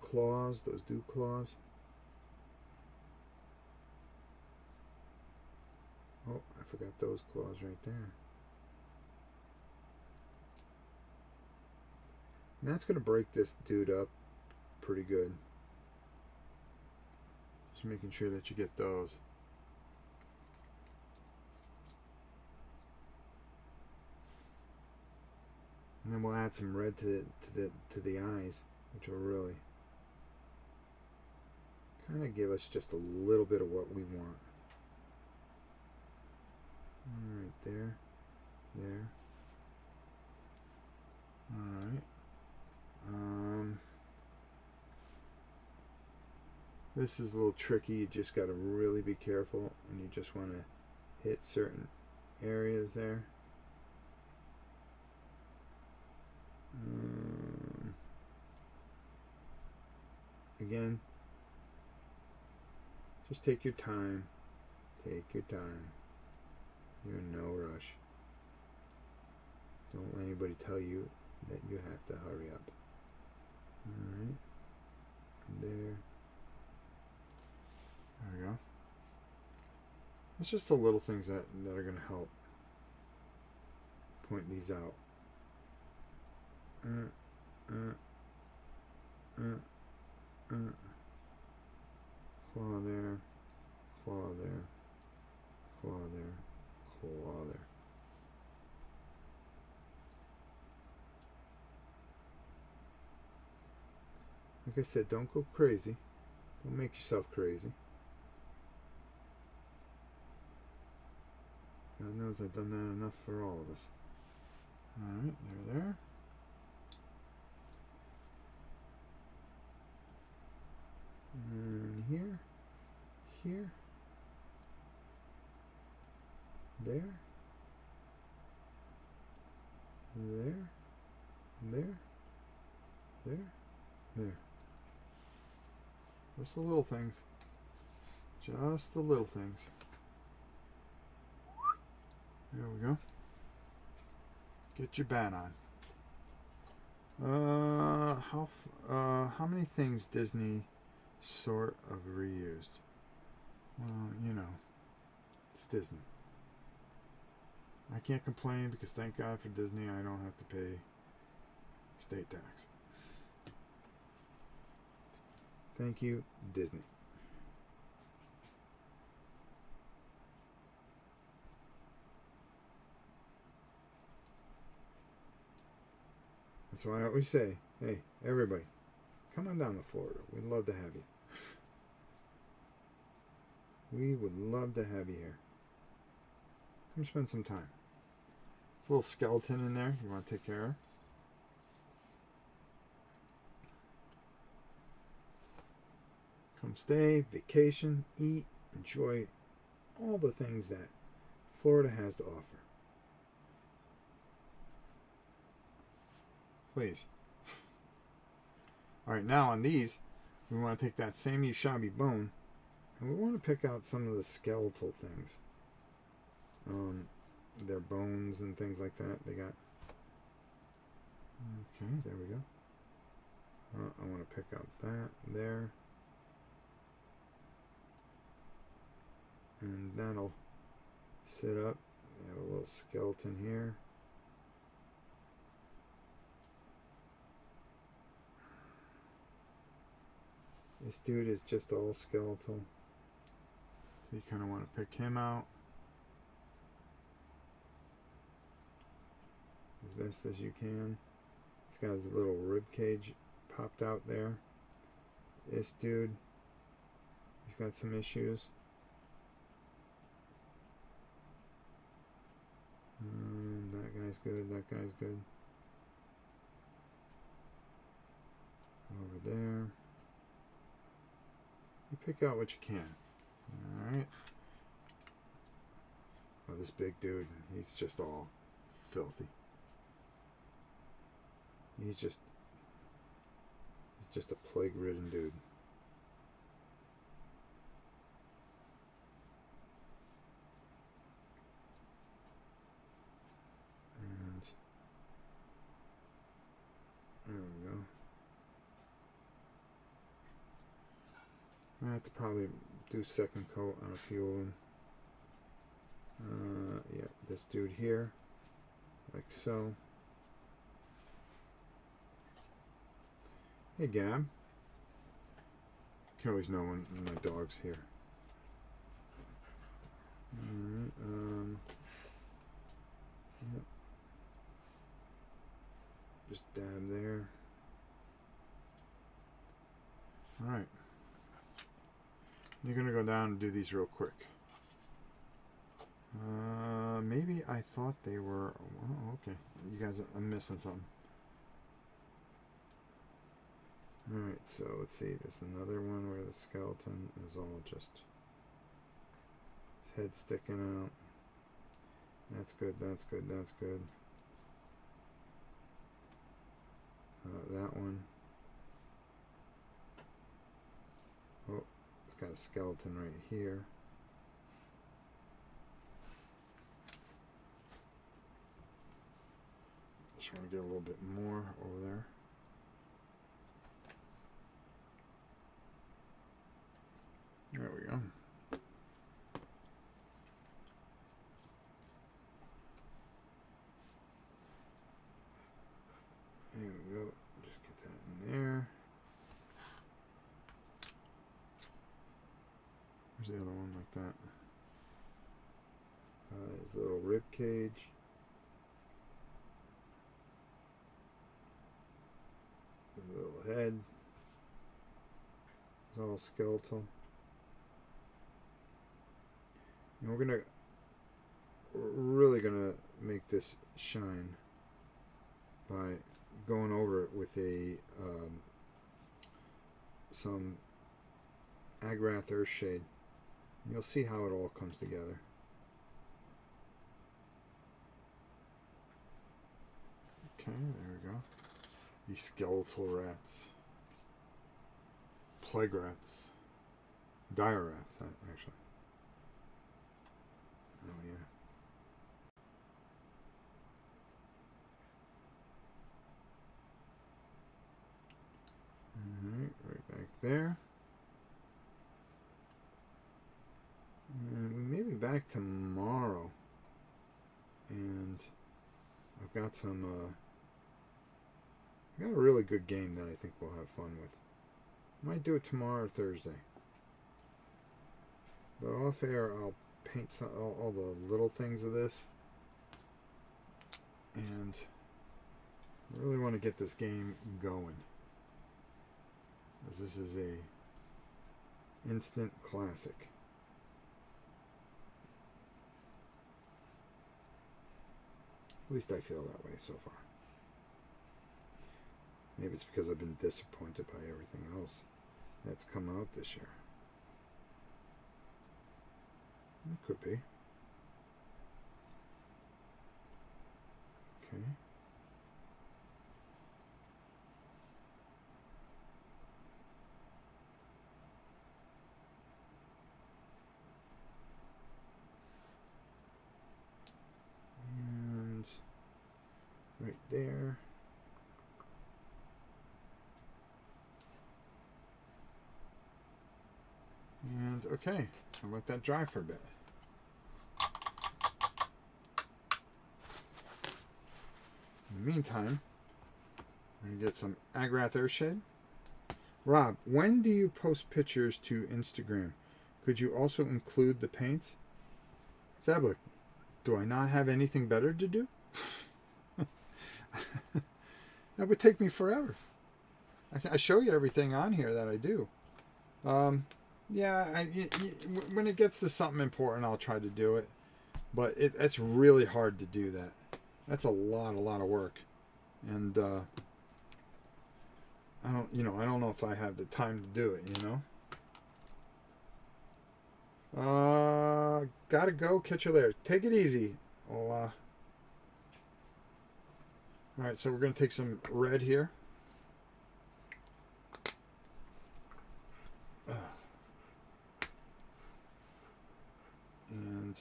claws, those dew claws. Oh, I forgot those claws right there. And that's going to break this dude up pretty good. Just making sure that you get those. And then we'll add some red to the eyes, which will really kind of give us just a little bit of what we want. Alright, there. Alright. This is a little tricky. You just got to really be careful, and you just want to hit certain areas there. Again, just take your time. Take your time. You're in no rush. Don't let anybody tell you that you have to hurry up. Alright. There. There we go. It's just the little things that are going to help point these out. Claw there, claw there, claw there, claw there. Like I said, don't go crazy. Don't make yourself crazy. God knows I've done that enough for all of us. Alright, there. And here, there, there. Just the little things. Just the little things. There we go. Get your bat on. How many things Disney sort of reused? Well, you know, it's Disney. I can't complain because thank God for Disney, I don't have to pay state tax. Thank you, Disney. That's why I always say, hey, everybody, come on down to Florida. We'd love to have you. We would love to have you here. Come spend some time. There's a little skeleton in there you want to take care of. Come stay, vacation, eat, enjoy all the things that Florida has to offer. Please. Alright, now on these, we want to take that same Ushabi bone and we want to pick out some of the skeletal things. Their bones and things like that. They got... Okay, there we go. I want to pick out that there. And that'll sit up. They have a little skeleton here. This dude is just all skeletal. So you kind of want to pick him out as best as you can. He's got his little rib cage popped out there. This dude, he's got some issues. That guy's good, that guy's good. Over there. You pick out what you can. Alright. Oh, this big dude, he's just all filthy. He's just a plague-ridden dude. And there we go. I have to probably do second coat on a few of them. Yeah, this dude here, like so. Hey, Gab. Can always know when my dog's here. Alright, yep. Just dab there. Alright. You're gonna go down and do these real quick. Maybe I thought they were... Oh, okay. You guys, I'm missing something. Alright, so let's see. There's another one where the skeleton is all just... his head sticking out. That's good, that's good, that's good. That one. Oh, it's got a skeleton right here. Just want to get a little bit more over there. There we go. There we go. Just get that in there. There's the other one like that. His little rib cage. His little head. It's all skeletal. And we're really gonna make this shine by going over it with a some Agrath Earthshade. And you'll see how it all comes together. Okay, there we go. These skeletal rats, plague rats, dire rats, actually. Oh yeah. Alright, right back there. And we may be back tomorrow. And I've got some, I got a really good game that I think we'll have fun with. Might do it tomorrow or Thursday. But off air, I'll paint all the little things of this. And I really want to get this game going. Because this is a instant classic. At least I feel that way so far. Maybe it's because I've been disappointed by everything else that's come out this year. It could be. Okay. And right there. And okay, I'll let that dry for a bit. In the meantime, I'm going to get some Agrath Earthshade. Rob, when do you post pictures to Instagram? Could you also include the paints? Zablik, do I not have anything better to do? That would take me forever. I show you everything on here that I do. Yeah, when it gets to something important, I'll try to do it. But it's really hard to do that. That's a lot of work. And I don't know if I have the time to do it, Gotta go. Catch you later. Take it easy. All right, so we're going to take some red here. And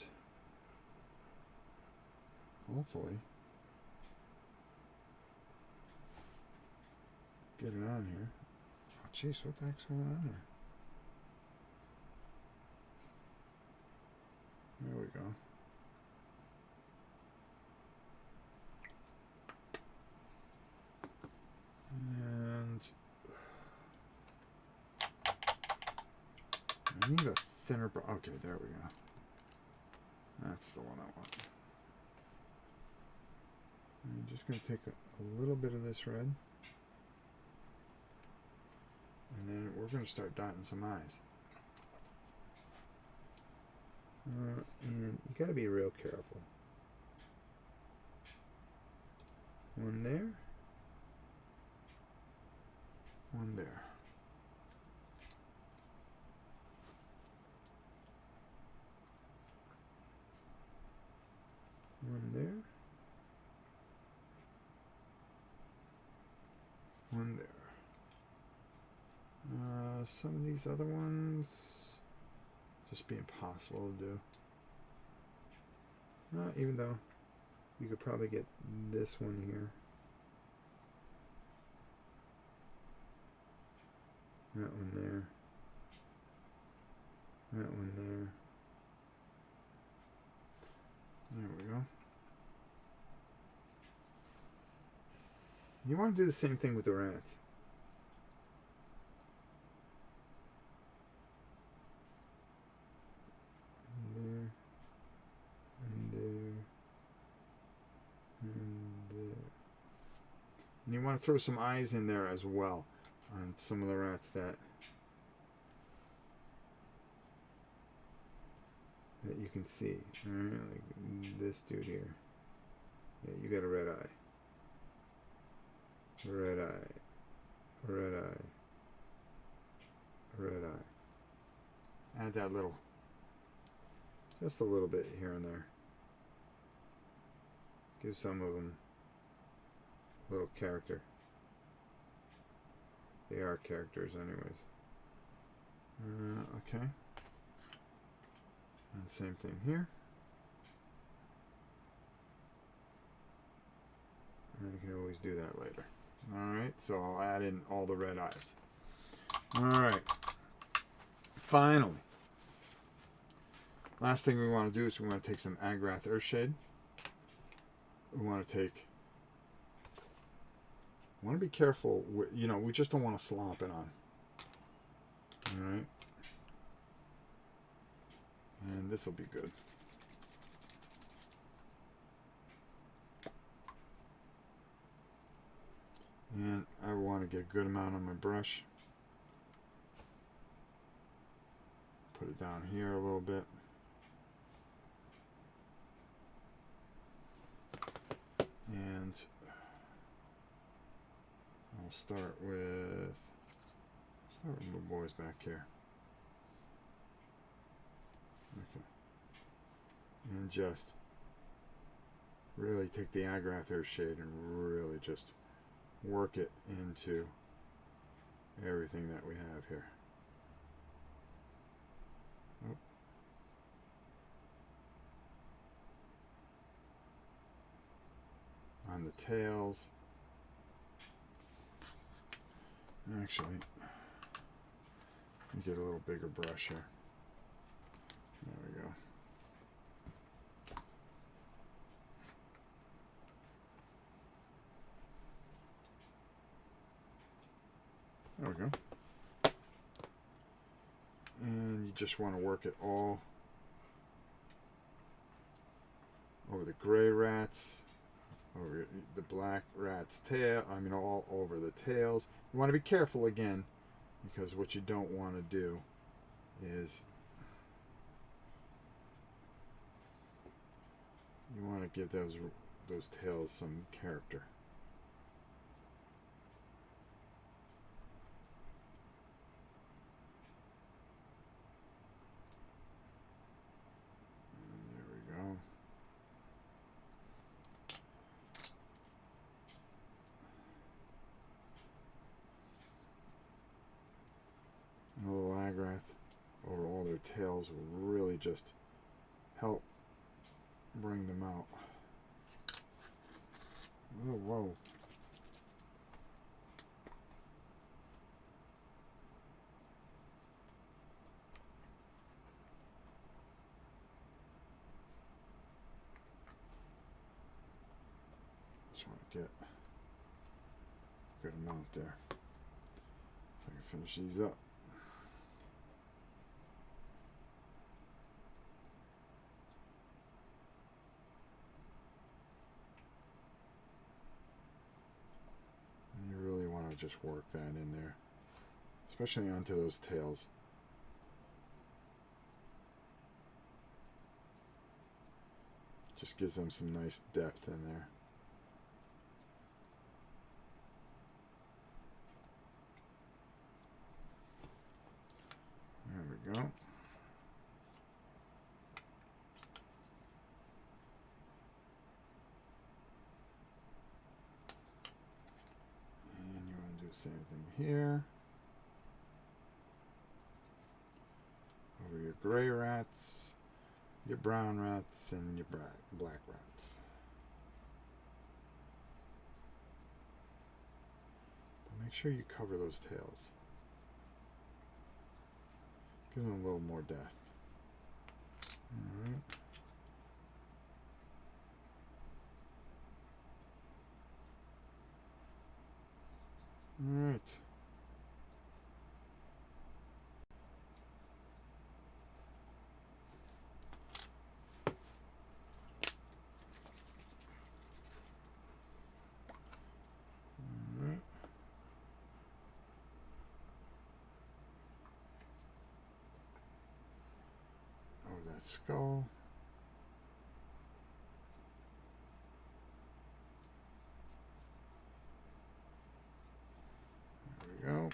hopefully get it on here. Oh, jeez, what the heck's going on there? There we go. And I need a thinner brush. Okay, there we go. That's the one I want. I'm just going to take a little bit of this red. And then we're going to start dotting some eyes. And you got to be real careful. One there. One there. One there. One there. Some of these other ones just be impossible to do. Even though you could probably get this one here. That one there. That one there. There we go. You want to do the same thing with the rats. And there. And there. And there. And you want to throw some eyes in there as well on some of the rats that you can see. Alright, like this dude here. Yeah, you got a red eye. Red eye. Red eye. Red eye. Add that little. Just a little bit here and there. Give some of them a little character. They are characters anyways. Okay. And same thing here. And you can always do that later. Alright, so I'll add in all the red eyes. Alright. Finally. Last thing we want to do is we want to take some Agrath Earthshade. We want to be careful. You know, we just don't want to slop it on. Alright. And this will be good. And I want to get a good amount on my brush. Put it down here a little bit. And I'll start with my boys back here. Okay. And just really take the Agrath Earthshade and really just work it into everything that we have here. Oh. On the tails. Actually, let me get a little bigger brush here. There we go. There we go. And you just want to work it all over the gray rats, over the black rat's tail, all over the tails. You want to be careful again, because what you don't want to do is you want to give those tails some character. And there we go. And a little Agrath over all their tails will really just help bring them out. Whoa, whoa. Just want to get a good amount there so I can finish these up. Just work that in there, especially onto those tails. Just gives them some nice depth in there. There we go. Same thing here. Over your gray rats, your brown rats, and your black rats. But make sure you cover those tails. Give them a little more depth. All right. All right. All right. Oh, that skull. There we go.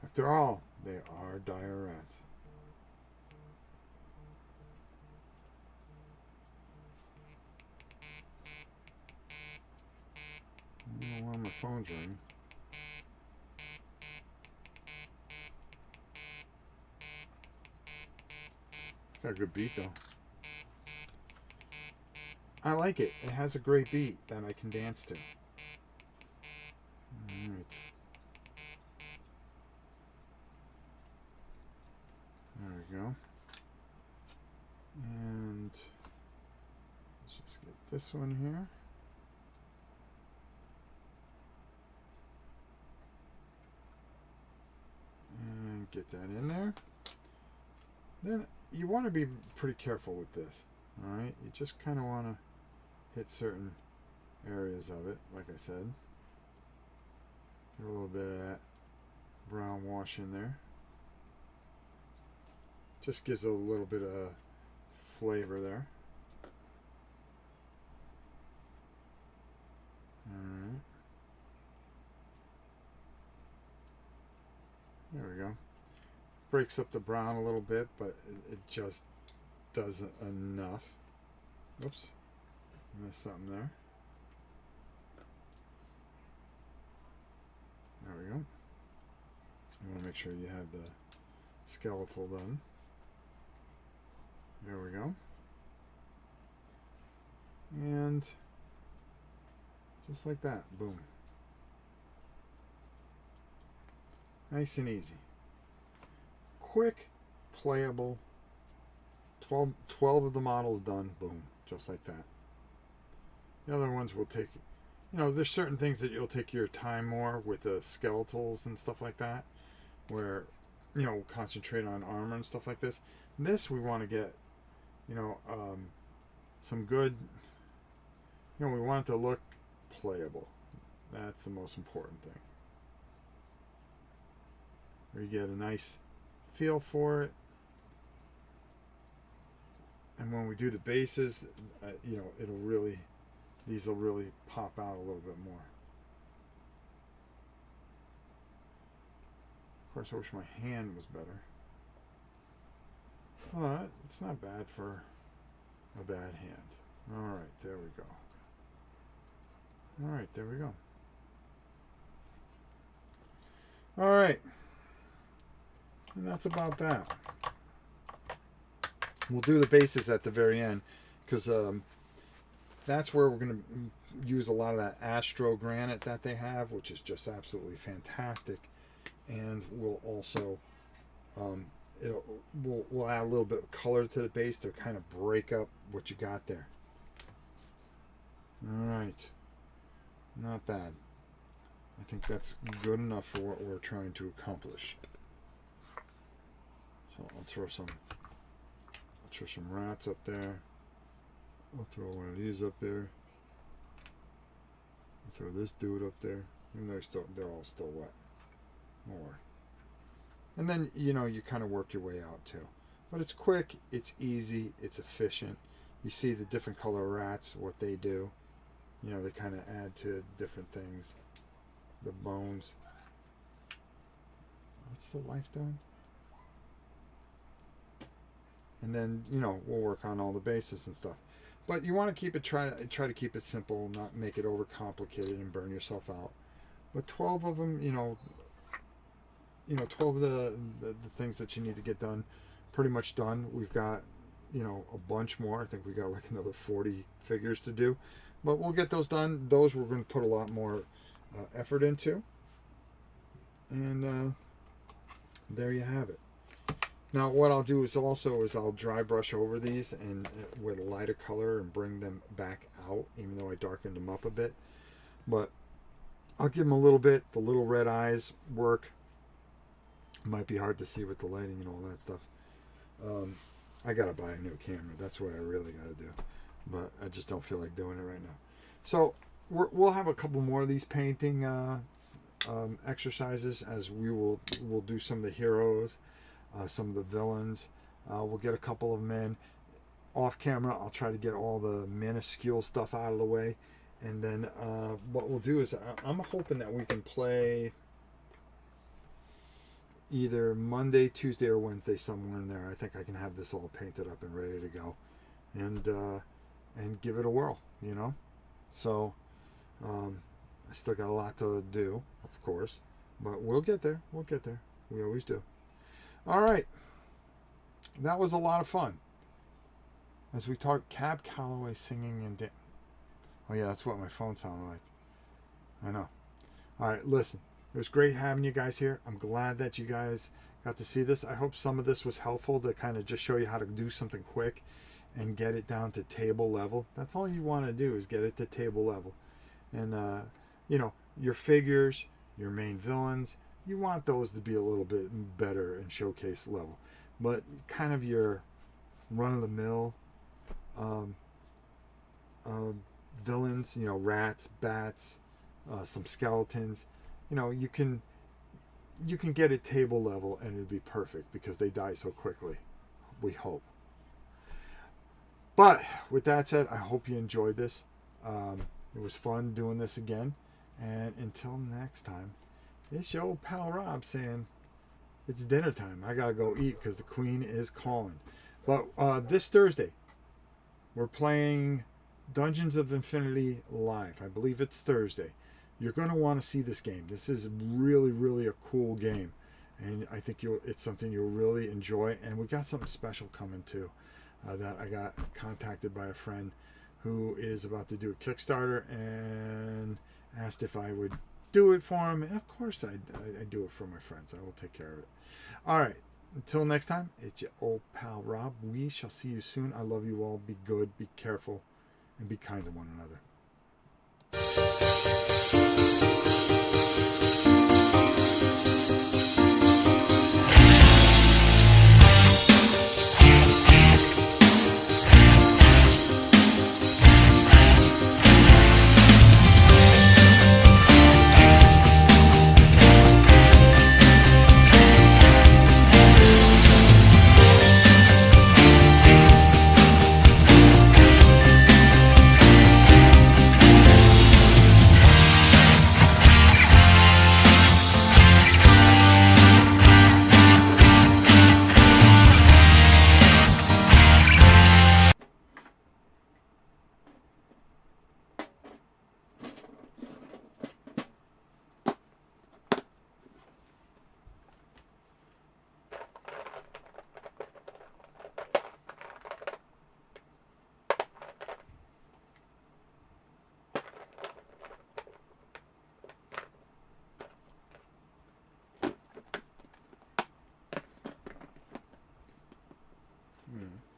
After all, they are dire rats. I don't know why my phone's ringing. It's got a good beat though. I like it. It has a great beat that I can dance to. Alright. There we go. And let's just get this one here. And get that in there. Then you want to be pretty careful with this. Alright, you just kind of want to hit certain areas of it, like I said. Get a little bit of that brown wash in there. Just gives a little bit of flavor there. Alright. There we go. Breaks up the brown a little bit, but it just doesn't enough. Oops. Missed something there. There we go. You want to make sure you have the skeletal done. There we go. And just like that. Boom. Nice and easy. Quick, playable. 12 of the models done. Boom. Just like that. The other ones will take, there's certain things that you'll take your time more with the skeletals and stuff like that, where, concentrate on armor and stuff like this. This we want to get, some good, we want it to look playable. That's the most important thing. Where you get a nice feel for it. And when we do the bases, these will really pop out a little bit more. Of course, I wish my hand was better. But it's not bad for a bad hand. All right, there we go. All right, there we go. All right. And that's about that. We'll do the bases at the very end, because that's where we're going to use a lot of that astro granite that they have, which is just absolutely fantastic. And we'll also we'll add a little bit of color to the base to kind of break up what you got there. All right, not bad. I think that's good enough for what we're trying to accomplish. So I'll throw some rats up there. I'll throw one of these up there. I'll throw this dude up there. And they're all still wet. More. And then, you kind of work your way out too. But it's quick, it's easy, it's efficient. You see the different color rats, what they do. They kind of add to different things. The bones. What's the wife doing? And then, we'll work on all the bases and stuff. But you want to keep it, try to keep it simple, not make it overcomplicated and burn yourself out. But 12 of them, 12 of the things that you need to get done, pretty much done. We've got, a bunch more. I think we got like another 40 figures to do. But we'll get those done. Those we're going to put a lot more effort into. And there you have it. Now what I'll do is I'll dry brush over these and with a lighter color and bring them back out, even though I darkened them up a bit. But I'll give them a little bit. The little red eyes work. Might be hard to see with the lighting and all that stuff. I gotta buy a new camera. That's what I really gotta do. But I just don't feel like doing it right now. So we'll have a couple more of these painting exercises as we'll do some of the heroes, some of the villains. We'll get a couple of them in. Off camera, I'll try to get all the minuscule stuff out of the way. And then what we'll do is I'm hoping that we can play either Monday, Tuesday, or Wednesday, somewhere in there. I think I can have this all painted up and ready to go, and give it a whirl, you know. So I still got a lot to do, of course, but we'll get there. We'll get there. We always do. All right, that was a lot of fun. As we talk, Cab Calloway singing and oh yeah, that's what my phone sounded like. I know. All right, listen. It was great having you guys here. I'm glad that you guys got to see this. I hope some of this was helpful to kind of just show you how to do something quick and get it down to table level. That's all you want to do is get it to table level. And, you know, your figures, your main villains, you want those to be a little bit better and showcase level. But kind of your run-of-the-mill villains, you know, rats, bats, some skeletons, you know, you can get it table level and it'd be perfect because they die so quickly, we hope. But with that said, I hope you enjoyed this. It was fun doing this again, and until next time, it's your old pal Rob saying it's dinner time. I gotta go eat because the queen is calling. But this Thursday we're playing Dungeons of Infinity live. I believe it's Thursday. You're going to want to see this game. This is really, really a cool game. And I think it's something you'll really enjoy. And we got something special coming too. That I got contacted by a friend who is about to do a Kickstarter and asked if I would do it for him. And of course I do it for my friends. I will take care of it. All right. Until next time, it's your old pal Rob. We shall see you soon. I love you all. Be good, be careful, and be kind to one another. Mm.